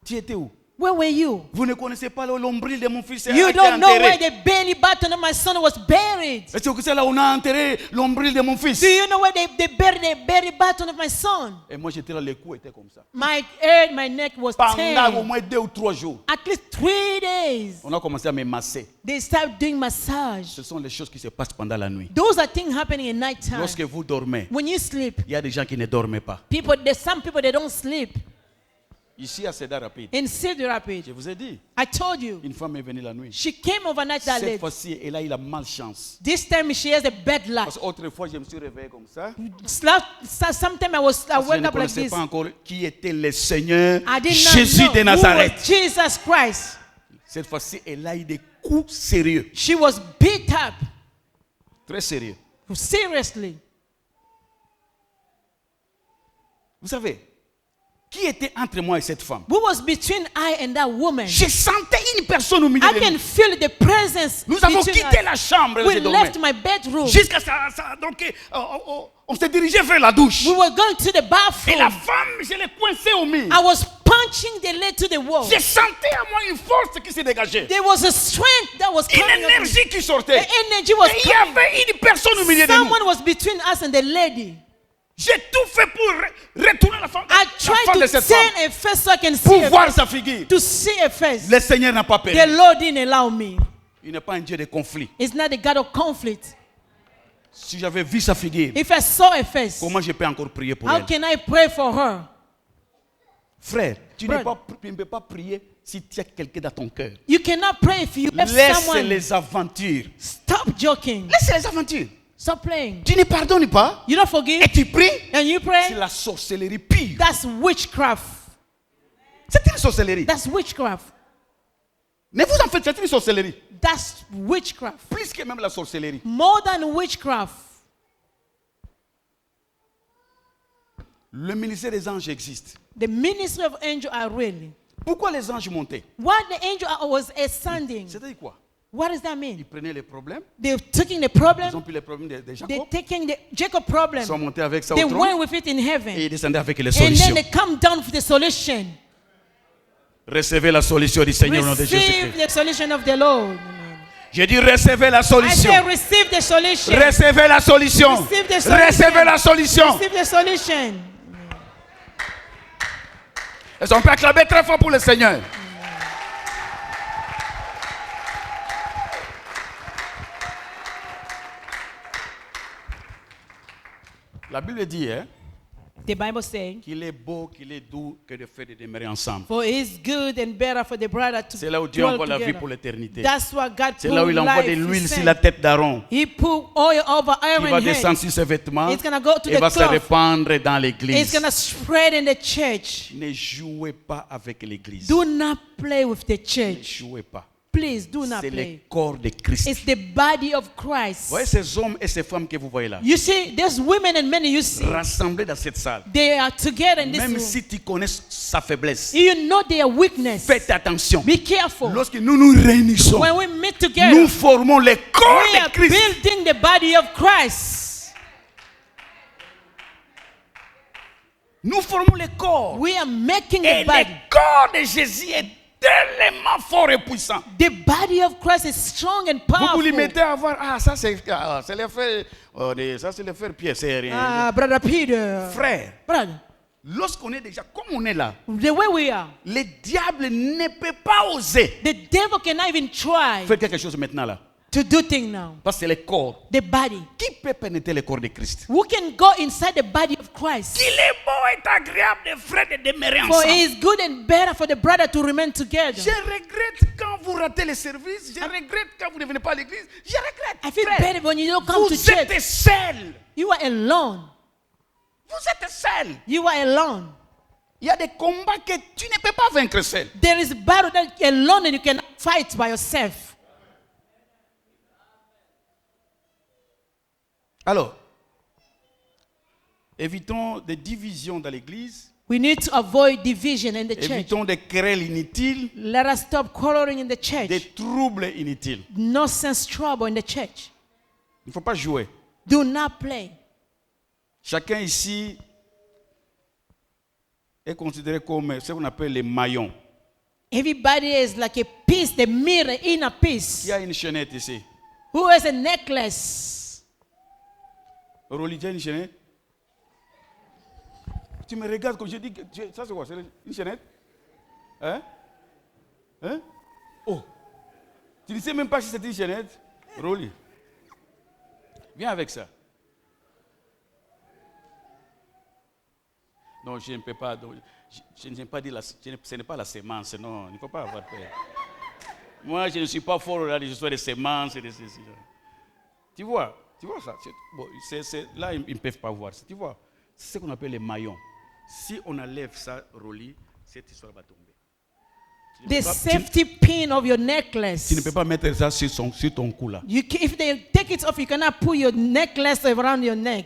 Tu étais où? Where were you? Vous ne connaissez pas le lombril de mon fils a You été don't know where enterré. the belly button of my son was buried. Est-ce que c'est là où on a enterré l'ombril de mon fils? Do you know where they buried the belly button of my son? Et moi j'étais là, le cou était comme ça. My head, my neck was Pendant au turned. moins 2 ou 3 jours, At least 3 days. on a commencé à me masser. They started doing massage. Ce sont les choses qui se passent pendant la nuit. Those are things happening at night time. Lorsque vous dormez, When you sleep, il y a des gens qui ne dorment pas. there's some people they don't sleep. Ici à Cedar Rapide, In Cedar Rapids, je vous ai dit, I told you, une femme est venue la nuit. she came overnight that Cette late. fois-ci, elle a eu la malchance. This time she has a bad luck. Parce qu'autrefois, je me suis réveillé comme ça. Sometime I Parce que je woke ne up like connaissais this. pas encore qui était le Seigneur I did Jésus not de know who Nazareth. was Jesus Christ. Cette fois-ci, elle a eu des coups sérieux. She was beat up Très sérieux. seriously. Vous savez, qui était entre moi et cette femme? Who was between I and that woman? Je sentais une personne au milieu I de can nous. feel the presence. Nous avons between quitté us. la chambre. We je dormais. left my bedroom. Jusqu'à ça. Donc, on s'est dirigé vers la douche. We were going to the Et la bathroom. femme, je l'ai coincée au mur. I was punching the leg to the wall. Je sentais à moi une force qui se dégageait. There was a strength that was Une coming up. énergie qui sortait. The energy was Et il y coming. avait une personne au milieu de nous. Someone was between us and the lady. J'ai tout fait pour retourner la femme, I la tried femme de to cette femme. turn a face so I can see Pour her, voir sa figure. to see a face. Le Seigneur n'a pas The permis. Lord didn't allow me. Il n'est pas un Dieu de conflit. It's not a God of conflict. Si j'avais vu sa figure, If I saw a face, comment je peux encore prier pour how elle? can I pray for her? Frère, tu Brother. ne peux pas prier si tu as quelqu'un dans ton cœur. You cannot pray if you have Laisse someone. les aventures. Stop joking. Laisse les aventures. Stop playing. Tu ne pardonnes pas You don't forgive et tu pries. and you C'est pray. la sorcellerie pure. That's witchcraft. C'est une sorcellerie. That's witchcraft. Mais vous en faites, c'est une sorcellerie. That's witchcraft. Plus que même la sorcellerie. More than witchcraft. Le ministère des anges existe. The ministry of angels are real. Pourquoi les anges montaient? What the angel was ascending. C'est-à-dire quoi? What does that mean? Ils prenaient les problèmes. They're taking the Ils ont problem. pris les problèmes de They're Jacob. taking the Jacob Ils problem. sont montés avec ça They au trône. went with it in Et heaven. ils descendaient avec les And then solutions. they come down with the solution. Recevez la solution du Seigneur au nom de Receive Jésus-Christ. the solution of the Lord. J'ai dit recevez la I say solution. receive the solution. Recevez la solution. Receive the solution. Recevez la solution. Receive the solution. Est-ce qu'on peut acclamer très fort pour le Seigneur? La Bible dit The Bible saying, qu'il est beau, qu'il est doux que de faire de demeurer ensemble. for it's good and better for the brother to C'est là où Dieu dwell envoie la vie together. pour l'éternité. That's what God C'est put là où il envoie life. de He l'huile sur said. la tête d'Aaron. He put oil over Qui va Aaron's descendre head. sur ses vêtements It's gonna go to et the va se cloth. répandre dans It's l'église. gonna spread in the church. Ne jouez pas avec l'église. Do not play with the Ne church. jouez pas. Please do not C'est le play. corps de Christ. It's the body of Vous Christ. voyez ces hommes et ces femmes que vous voyez là, You see, there's women and men you see. rassemblés dans cette salle. They are together in this Même room. si tu connais sa faiblesse, You know their weakness. faites attention. Be careful. Lorsque nous nous réunissons, When we meet together, nous formons le corps we are de Christ. building the body of Christ. Nous formons le corps. We are making Et the body. le corps de Jésus est tellement fort et puissant. The body of Christ is strong and Vous vous powerful. limitez à voir, ça c'est le frère, ça c'est le frère Pierre, c'est rien. Ah, Brother Peter. Frère, Brother, lorsqu'on est déjà comme on est là, the way we are, le diable ne peut pas oser the devil cannot even try faire quelque chose maintenant là. to do things now. Parce que c'est le corps. The body. Qui peut pénétrer le corps de Christ? Who can go inside the body of Christ? Qu'il est beau et agréable des frères de demeurer For ensemble. it is good and better for the brother to remain together. Je regrette quand vous ratez le service. Je regrette quand vous ne venez pas à l'église. Je regrette. I feel frère. better when you don't come to Vous êtes church. seul. You are alone. Vous êtes seul. You are alone. Il y a des combats que tu ne peux pas vaincre seul. There is a battle that you're alone and you cannot fight by yourself. Alors, évitons des divisions dans l'église. We need to avoid division in the church. Évitons des querelles inutiles, Let us stop quarreling in the church. des troubles inutiles. No sense trouble in the church. Il ne faut pas jouer. Do not play. Chacun ici est considéré comme ce qu'on appelle les maillons. Everybody is like a piece, the mirror in a piece. Qui a une chaînette ici? Who has a necklace? Rolly, tu as une chaînette? Tu me regardes comme je dis, ça c'est quoi? C'est une chaînette? Hein? Hein? Oh! Tu ne sais même pas si c'est une chaînette? Rolly. Viens avec ça. Non, je ne peux pas. Je n'aime pas dire ce n'est pas la sémence, non, il ne faut pas avoir peur. Moi, je ne suis pas fort dans les histoires de sémences et de ceci. Tu vois ça? Bon, là, ils ne peuvent pas voir ça. Tu vois, c'est ce qu'on appelle les maillons. Si on enlève ça, Rolly, cette histoire va tomber. The safety pin of your necklace. Tu ne peux pas mettre ça sur ton cou là. If they take it off, you cannot put your necklace around your neck.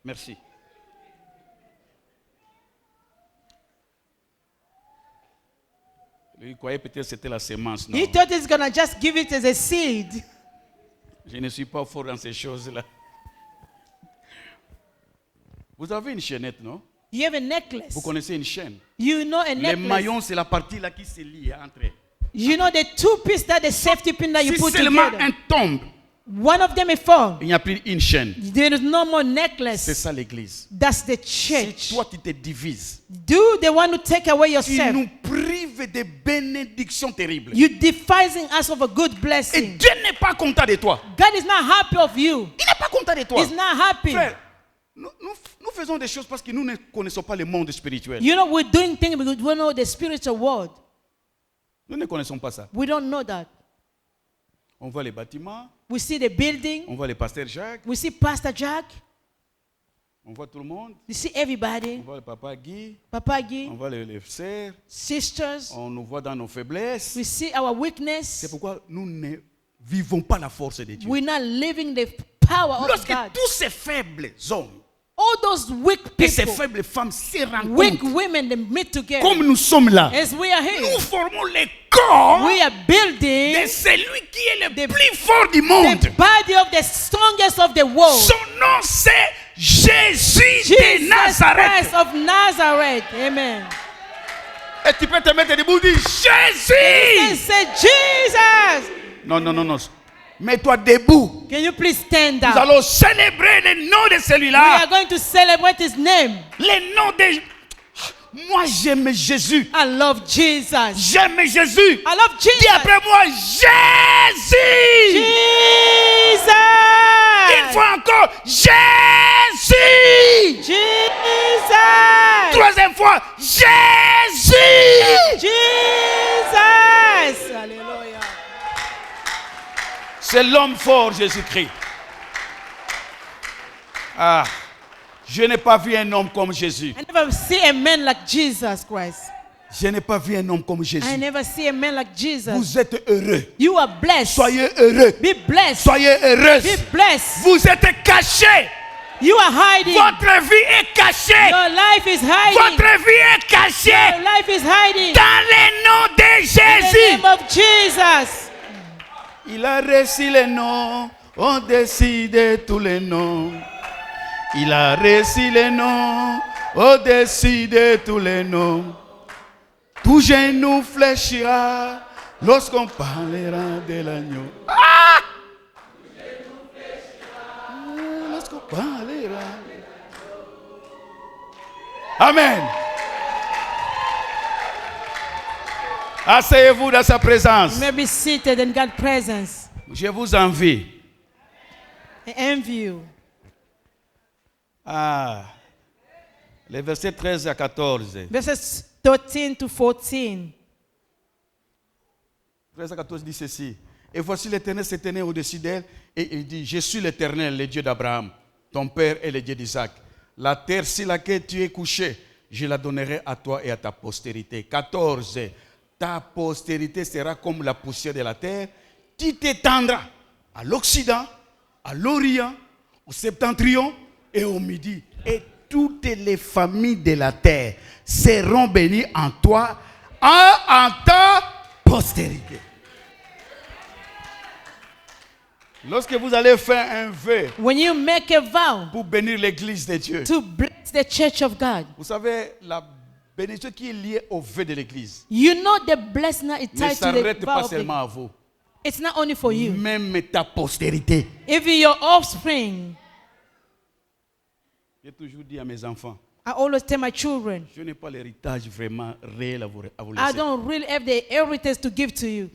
Merci. Il croyait peut-être que c'était la sémence. Non. He thought he's going to just give it as a seed. Je ne suis pas fort dans ces choses-là. Vous avez une chaînette, non? You have a necklace. Vous connaissez une chaîne. You know a Les necklace. maillons, c'est la partie là qui se lie entre eux. You know the two pieces that the safety pin that you Si put seulement together. un tombe, One of them is fall. il n'y a plus une chaîne. There is no more C'est necklace. ça l'église. That's the Si church. toi tu te divises, Do they want to take away tu yourself? nous prives de bénédictions terribles. You devising us of a good Et blessing. Dieu n'est pas content de toi. God is not happy of you. Il n'est pas content de toi. He's not happy. Frère, nous faisons des choses parce que nous ne connaissons pas le monde spirituel. You know, we're doing things because we don't know the spiritual world. Nous ne connaissons pas ça. We don't know that. On voit les bâtiments, We see the building. on voit le pasteur Jacques, We see Pastor Jack. on voit tout le monde, You see on everybody. voit le papa Guy, Papa Guy, on voit les sœurs, sisters. on nous voit dans nos faiblesses. We see our C'est weakness. pourquoi nous ne vivons pas la force de Dieu. We're not living the power of Lorsque God. tous ces faibles hommes All those weak et ces people, faibles femmes se weak rencontrent, women, they meet together. comme nous sommes là, As we are here, nous formons le corps we are building de celui qui est le the- plus fort du monde. the body of the strongest of the world. Son nom c'est Jésus de Jesus Nazareth. Christ of Nazareth. Amen. Et tu peux te mettre debout et dire And Jésus. say, Jesus. Non. Mets-toi debout. Can you please stand Nous up? allons célébrer le nom de We celui-là. are going to celebrate his name. Le nom de... Moi j'aime Jésus. I love Jesus. J'aime Jésus. I love Dis Jesus. après moi Jésus. Jesus. Une fois encore Jésus. Jesus. Troisième fois Jésus. Jesus. Hallelujah. C'est l'homme fort Jésus-Christ. Ah, je n'ai pas vu un homme comme Jésus. I never see a man like Jesus Christ. Je n'ai pas vu un homme comme Jésus. I never see a man like Jesus. Vous êtes heureux. You are blessed. Soyez heureux. Be blessed. Soyez heureux. Be blessed. Vous êtes cachés. You are hiding. Votre vie est cachée. Your life is hiding. Votre vie est Your cachée life is hiding. dans le nom de In the Jésus. name of Jesus. Il a reçu les noms au-dessus de tous les noms. Il a reçu les noms au-dessus de tous les noms. Tout genou fléchira lorsqu'on parlera de l'agneau. Ah! Lorsqu'on parlera. Amen. Asseyez-vous dans sa présence. You may be seated in God's presence. Je vous envie. I envy you. Ah, les versets 13 à 14. Verses 13 to 14. 13 à 14 dit ceci. Et voici l'Éternel s'est tenu au-dessus d'elle et il dit, je suis l'Éternel, le Dieu d'Abraham, ton père et le Dieu d'Isaac. La terre sur laquelle tu es couché, je la donnerai à toi et à ta postérité. 14. Ta postérité sera comme la poussière de la terre. Tu t'étendras à l'Occident, à l'Orient, au Septentrion et au Midi. Et toutes les familles de la terre seront bénies en toi, en ta postérité. Lorsque vous allez faire un vœu When you make a vow pour bénir l'église de Dieu, to bless the church of God, vous savez, la bénédiction qui est liée au vœu de l'église you know the blessing that is ne tied to s'arrête the pas vow of seulement the, à vous, it's not only for you. même ta postérité. Even your offspring. J'ai toujours dit à mes enfants, I always tell my children, je n'ai pas l'héritage vraiment réel à vous I laisser. don't really have the inheritance to give to you.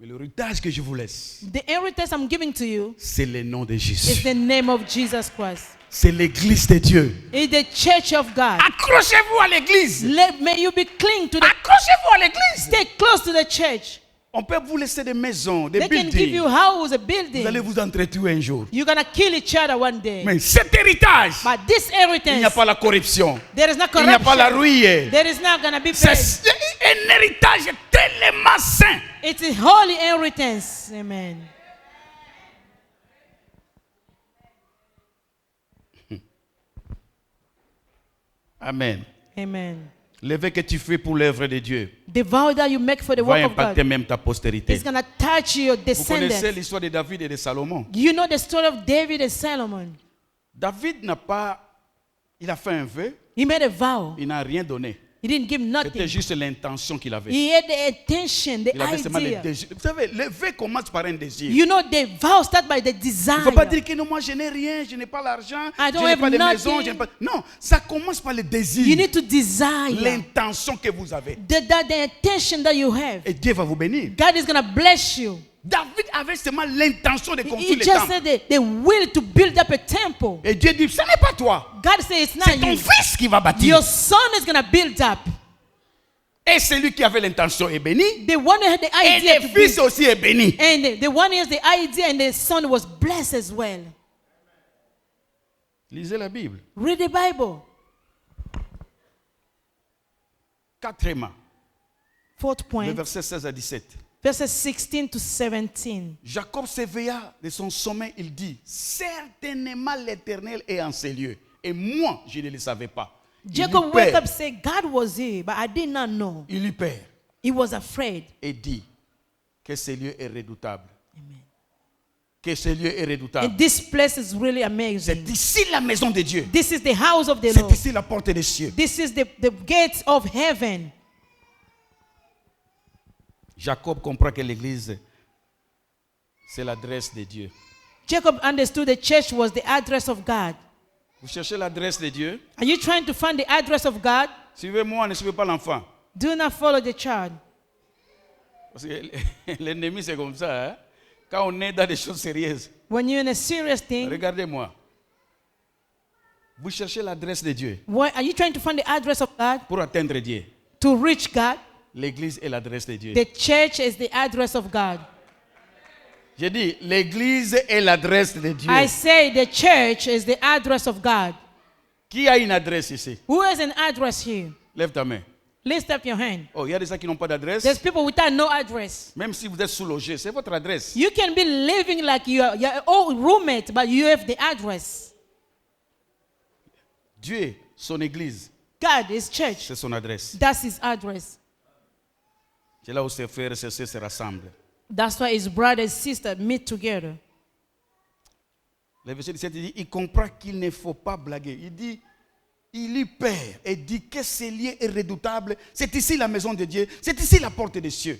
Mais l'héritage que je vous laisse, The inheritance I'm giving to you c'est le nom de is Jésus. the name of Jesus Christ. C'est l'église de Dieu. It's the church of God. Accrochez-vous à l'église. May you be cling to the, Accrochez-vous à l'église. stay close to the church. On peut vous laisser des maisons, des They can give you buildings. house, a Vous building. allez vous entretuer un jour. You're gonna kill each other one day. Mais cet héritage, But this il n'y a inheritance, pas la corruption. there is no Il n'y a pas la corruption. ruine. There is not gonna be C'est pain. un héritage tellement saint. It's a holy inheritance. Amen. Amen. Amen. Le vœu que tu fais pour l'œuvre de Dieu The vow that you make for the va work of impacter God même ta postérité. is gonna touch your Vous connaissez descendants. l'histoire de David et de Salomon. You know the story of David and Solomon. David il a fait un vœu, He made a vow. il n'a rien donné. He didn't give C'était nothing. juste l'intention qu'il avait. He had the intention, the Il avait seulement le idea. désir. Vous savez, le vœu commence par un désir. You know, the vow starts by the Il ne desire. faut pas dire que non, moi je n'ai rien, je n'ai pas l'argent, I je don't n'ai have pas de nothing. maison, je n'ai pas... Non, ça commence par le You désir, need to desire l'intention que vous avez. the intention that you have. Et Dieu va vous bénir. God is gonna bless you. David avait seulement l'intention de He construire le just temple. said the will to build up a temple. Et Dieu dit, ce n'est pas toi, God says it's c'est not ton you. fils qui va bâtir. Your son is gonna build up. Et celui qui avait l'intention est béni. The one who had the Et idea le to fils build, aussi est béni. and the one who has the idea, and the son was blessed as well. Lisez la Bible. Read the Bible. Quatrièmement, Fourth le point, verset 16 à 17. verses 16 to 17. Jacob s'éveilla de son sommeil, il dit, certainement l'Éternel est en ces lieux. Et moi, je ne le savais pas. Jacob Il eut woke peur. up saying, God was here, but I did not know. Il eut peur He was afraid. et dit que ce lieu est redoutable. Amen. Que ce lieu est redoutable. And this place is really C'est amazing. ici la maison de Dieu. This is the house of the C'est Lord. ici la porte des cieux. This is the gates of heaven. Jacob comprend que l'église, c'est l'adresse de Dieu. Jacob understood the church was the address of God. Vous cherchez l'adresse de Dieu? Are you trying to find the address of God? Suivez-moi, ne suivez pas l'enfant. Do not follow the child. Parce que l'ennemi, c'est comme ça. Hein? Quand on est dans des choses sérieuses, When you're in a serious thing, regardez-moi. Vous cherchez l'adresse de Dieu are you trying to find the address of God? pour atteindre Dieu. To reach God? L'église est l'adresse de Dieu. The church is the address of God. J'ai dit, l'église est l'adresse de Dieu. I say the church is the address of God. Qui a une adresse ici? Who has an address here? Lève ta main. Lift up your hand. Oh, il y a des gens qui n'ont pas d'adresse. There's people without no address. Même si vous êtes sous-logé, c'est votre adresse. You can be living like you're your own roommate, but you have the address. Dieu, son église, God is church. c'est son adresse. That's his address. C'est là où ses frères et ses sœurs se rassemblent. That's why his brother and sister meet together. Le verset 17 il dit, il comprend qu'il ne faut pas blaguer. Il dit, il eut peur et dit que ce lieu est redoutable. C'est ici la maison de Dieu. C'est ici la porte des cieux.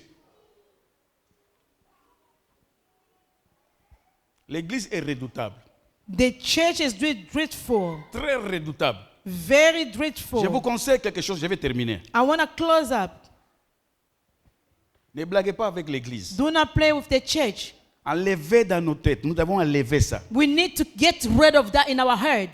L'église est redoutable. The church is dreadful, Très redoutable. very Je vous dreadful. conseille quelque chose, je vais terminer. I want to close up. Ne blaguez pas avec l'église. Do not play with the church. enlever dans nos têtes. Nous devons enlever ça. We need to get rid of that in our head.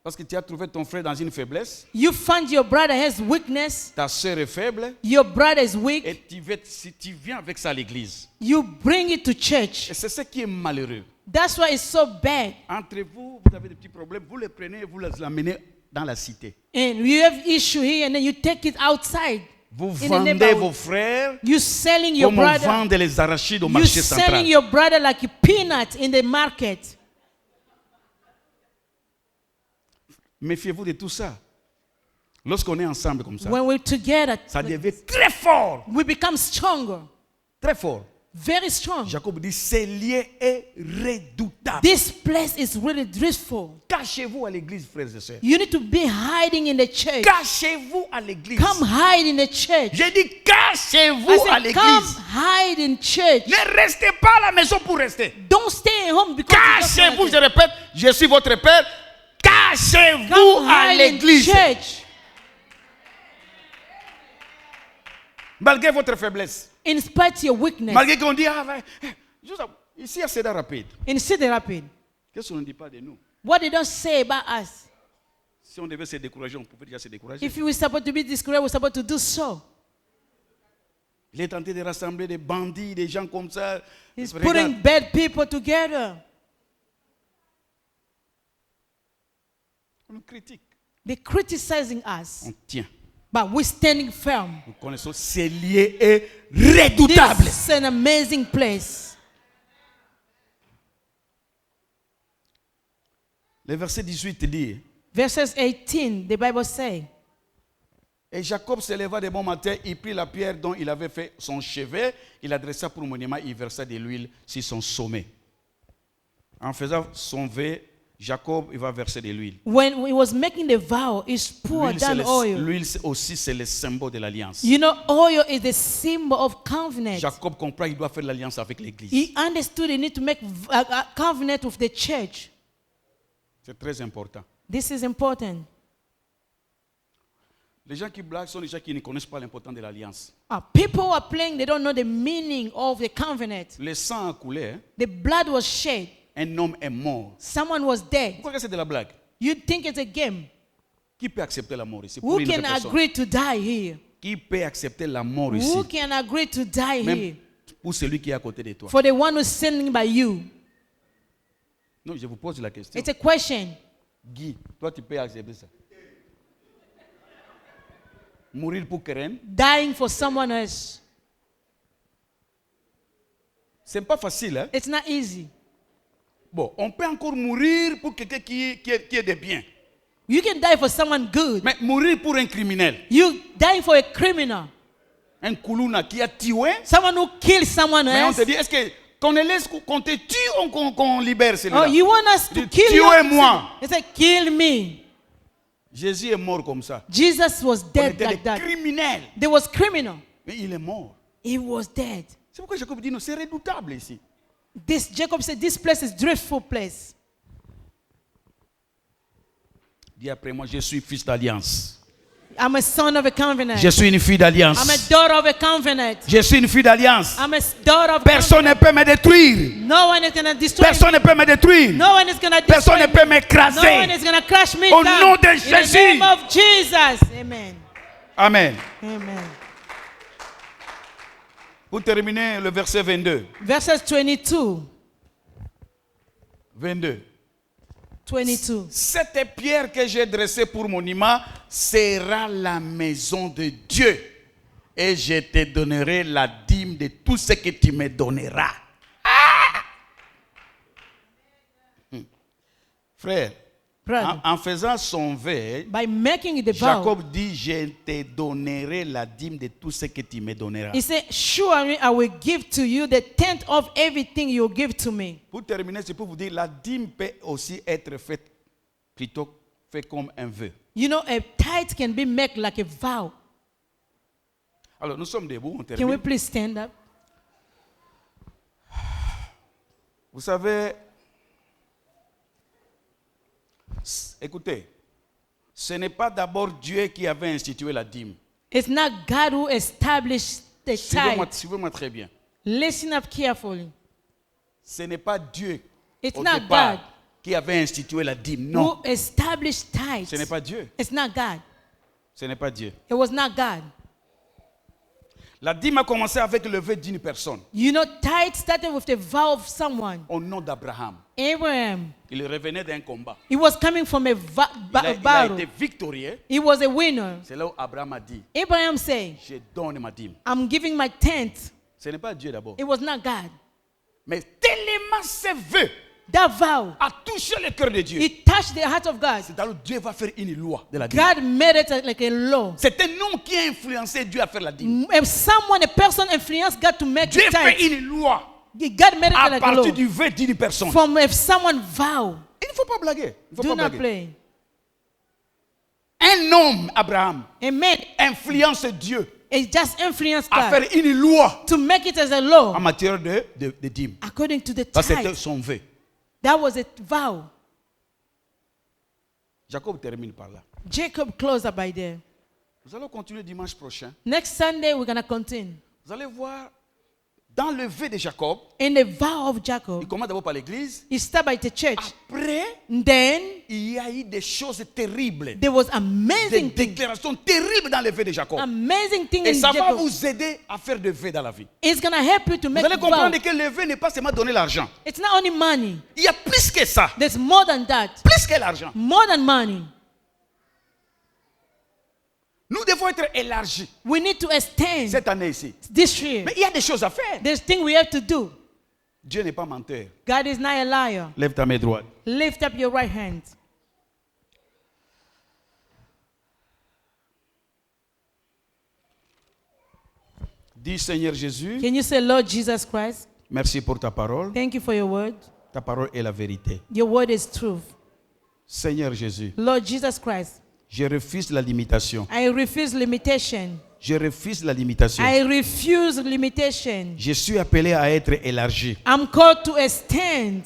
Parce que tu as trouvé ton frère dans une faiblesse. You find your brother has weakness. Ta soeur est faible. Your brother is weak. Et si tu viens avec ça à l'église. You bring it to church. Et c'est ce qui est malheureux. That's why it's so bad. Entre vous, vous avez des petits problèmes. Vous les prenez et vous les amenez dans la cité. And you have issue here and then you take it outside. Vous in the vendez neighborhood. vos frères You selling your comme on brother. vend les arachides au You marché selling central. your brother like a peanut in the market. Méfiez-vous de tout ça. Lorsqu'on est ensemble comme ça, When we're together, ça devient très fort. we become stronger. Très fort. Very strong. Jacob dit, ce lieu est redoutable. This place is really dreadful. Cachez-vous à l'église, frères et sœurs. You need to be hiding in the church. Cachez-vous à l'église. Come hide in the church. J'ai dit, I cachez-vous à said, come l'église. hide in church. Ne restez pas à la maison pour rester. Don't stay at home because you just Cachez-vous, want je it. répète, je suis votre père. Cachez-vous Come à hide in l'église. church. Malgré votre faiblesse. In spite of your weakness. Malgré qu'on dit, ah, ouais, juste, ici, il y a Cédar Rapide. In Cedar Rapids. Qu'est-ce qu'on ne dit pas de nous? What they don't say about us. Si on devait se décourager, on pouvait déjà se décourager. If you were supposed to be discouraged, we're supposed to do so. Il est tenté de rassembler des bandits, des gens comme ça. He's Regarde, putting bad people together. on nous critique. They're criticizing us. On tient. But we're standing firm. Nous connaissons ces lieux est redoutable. This is an amazing place. Le verset 18 dit, Verses 18, the Bible says, et Jacob se leva de bon matin, il prit la pierre dont il avait fait son chevet, il l'adressa pour monument, il versa de l'huile sur son sommet. En faisant son vœu, Jacob, il va verser de l'huile. when he was making the vow, he poured down oil. L'huile aussi, c'est le symbole de l'alliance. You know, oil is the symbol of covenant. Jacob comprend qu'il doit faire l'alliance avec l'église. He understood he need to make a covenant with the church. C'est très important. This is important. Les gens qui blaguent sont les gens qui ne connaissent pas l'importance de l'alliance. People who are playing, they don't know the meaning of the covenant. Le sang a coulé, hein. The blood was shed. Un homme est mort. Someone was dead. Pourquoi c'est de la blague? You think it's a game? Qui peut accepter la mort ici? Pour Who une autre can personne? agree to die here? Qui peut accepter la mort ici? Who can agree to die here? Même pour celui qui est à côté de toi. For the one who's standing by you. Non, je vous pose la question. It's a question. Guy, toi tu peux accepter ça? Mourir pour Keren? Dying for someone else. C'est pas facile, hein? It's not easy. Bon, on peut encore mourir pour quelqu'un qui est de bien. You can die for someone good. Mais mourir pour un criminel, You dying for a criminal. un koulouna qui a tué, Someone who kills someone mais on else. te dit, est-ce que qu'on le laisse, qu'on te tue ou qu'on libère celui-là? Oh, you want us to Dis, kill you? tuez-moi. He said, kill me. Jésus est mort comme ça. Jesus was On dead était like des that. criminels, There was criminal. mais il est mort. He was dead. C'est pourquoi Jacob dit, non, c'est redoutable ici. Jacob said, this place is dreadful place. Dis après moi, je suis fils d'alliance. I'm a son of a covenant. Je suis une fille d'alliance. I'm a daughter of a covenant. Je suis une fille d'alliance. I'm a daughter of Personne ne peut me détruire. No one is going to destroy Personne ne peut me détruire. me. No one is going to Personne destroy ne peut me. No one m'écraser. is going to crush me Au down. nom de In Jésus. the name of Jesus. Amen. Amen. Amen. Pour terminer, le verset 22. Verses 22. 22. 22. Cette pierre que j'ai dressée pour monument sera la maison de Dieu. Et je te donnerai la dîme de tout ce que tu me donneras. Ah! Frère, Brother, en faisant son vœu, by making the vow, Jacob dit, je te donnerai la dîme de tout ce que tu me donneras. he said, surely I will give to you the tenth of everything you give to me. Pour terminer, c'est pour vous dire, la dîme peut aussi être faite plutôt fait comme un vœu. You know, a tithe can be made like a vow. Alors, nous sommes debout, on Can we termine. please stand up? Vous savez, écoutez, ce n'est pas d'abord Dieu qui avait institué la dîme. It's not God who established the Suivez-moi tithe. suivez-moi très bien. Listen up carefully. Ce n'est pas Dieu It's au not départ God qui avait institué la dîme. Non, who established tithes. ce n'est pas Dieu. It's not God. Ce n'est pas Dieu. It was not God. La dîme a commencé avec le vœu d'une personne, You know, tithe started with the vow of someone. au nom d'Abraham. Abraham. Il revenait d'un combat. He was coming from a Il a battle. été victorieux. He was a winner. C'est là où Abraham a dit, Abraham said, je donne ma dîme. I'm giving my tenth. Ce n'est pas Dieu d'abord. It was not God. Mais tellement ce vœu That vow, a touché le cœur de Dieu. it touched the heart of God. C'est alors Dieu va faire une loi de la dîme. God made it like a law. C'est un homme qui a influencé Dieu à faire la dîme. If someone, a person influenced God to make Dieu the fait tithe, une loi God made it à like a law. partir du vœu d'une personne. From if someone vow, Il ne faut pas blaguer. Il faut do pas not blaguer. play. Un homme, Abraham, Amen. influence Dieu It just influenced à God faire une loi to make it as a en law matière de dîme. according to the Parce que c'était tithe. son vœu. That was a vow. Jacob termine par là. Jacob closed up by there. Nous allons continuer dimanche prochain. Next Sunday, we're going to continue. Vous allez voir, dans le vœu de Jacob, In the vow of Jacob, il commence d'abord par l'église. he started by the church. Après, Then, il y a eu des choses terribles. there was Des amazing things. déclarations terribles dans le vœu de Jacob. Amazing thing Et in ça va Jacob. vous aider à faire des vœux dans la vie. It's going to help you to Vous make allez vow. comprendre que le vœu n'est pas seulement donner l'argent. It's not only money. Il y a plus que ça. There's more than that. Plus que l'argent. More than money. Nous devons être élargis We need to extend cette année ici. this year. Mais il y a des choses à faire. There's things we have to do. Dieu n'est pas menteur. God is not a liar. Lève ta main droite. Lift up your right hand. Dis Seigneur Jésus, Can you say, Lord Jesus Christ, merci pour ta parole. thank you for your word. Ta parole est la vérité. Your word is truth. Seigneur Jésus, Lord Jesus Christ, je refuse la limitation. I refuse limitation. Je refuse la limitation. I refuse limitation. Je suis appelé à être élargi. I'm called to extend.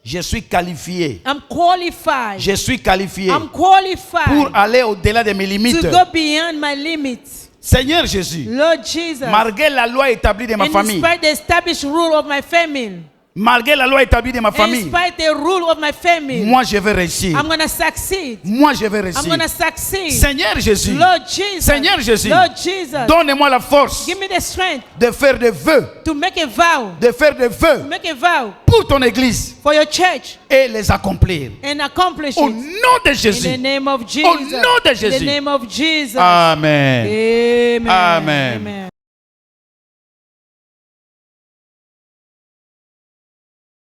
Je suis qualifié. I'm qualified. Je suis qualifié I'm qualified pour aller au-delà de mes limites. to go beyond my limits. Seigneur Jésus, Lord Jesus, malgré la loi établie de ma in famille, spite the established rule of my family, malgré la loi établie de ma in famille, spite the rule of my family, moi je vais réussir. I'm going to succeed. Moi je vais I'm réussir. going to succeed. Seigneur Jésus, Lord Jesus, Seigneur Jésus, Lord Jesus, donne-moi la force give me the strength de faire des vœux, to make a vow, de faire des vœux make a vow pour ton église for your church et les accomplir. and accomplish Au it. nom de In Jésus. the name of Jesus. Au nom de In Jésus. the name of Jesus. Amen. Amen. Amen. Amen.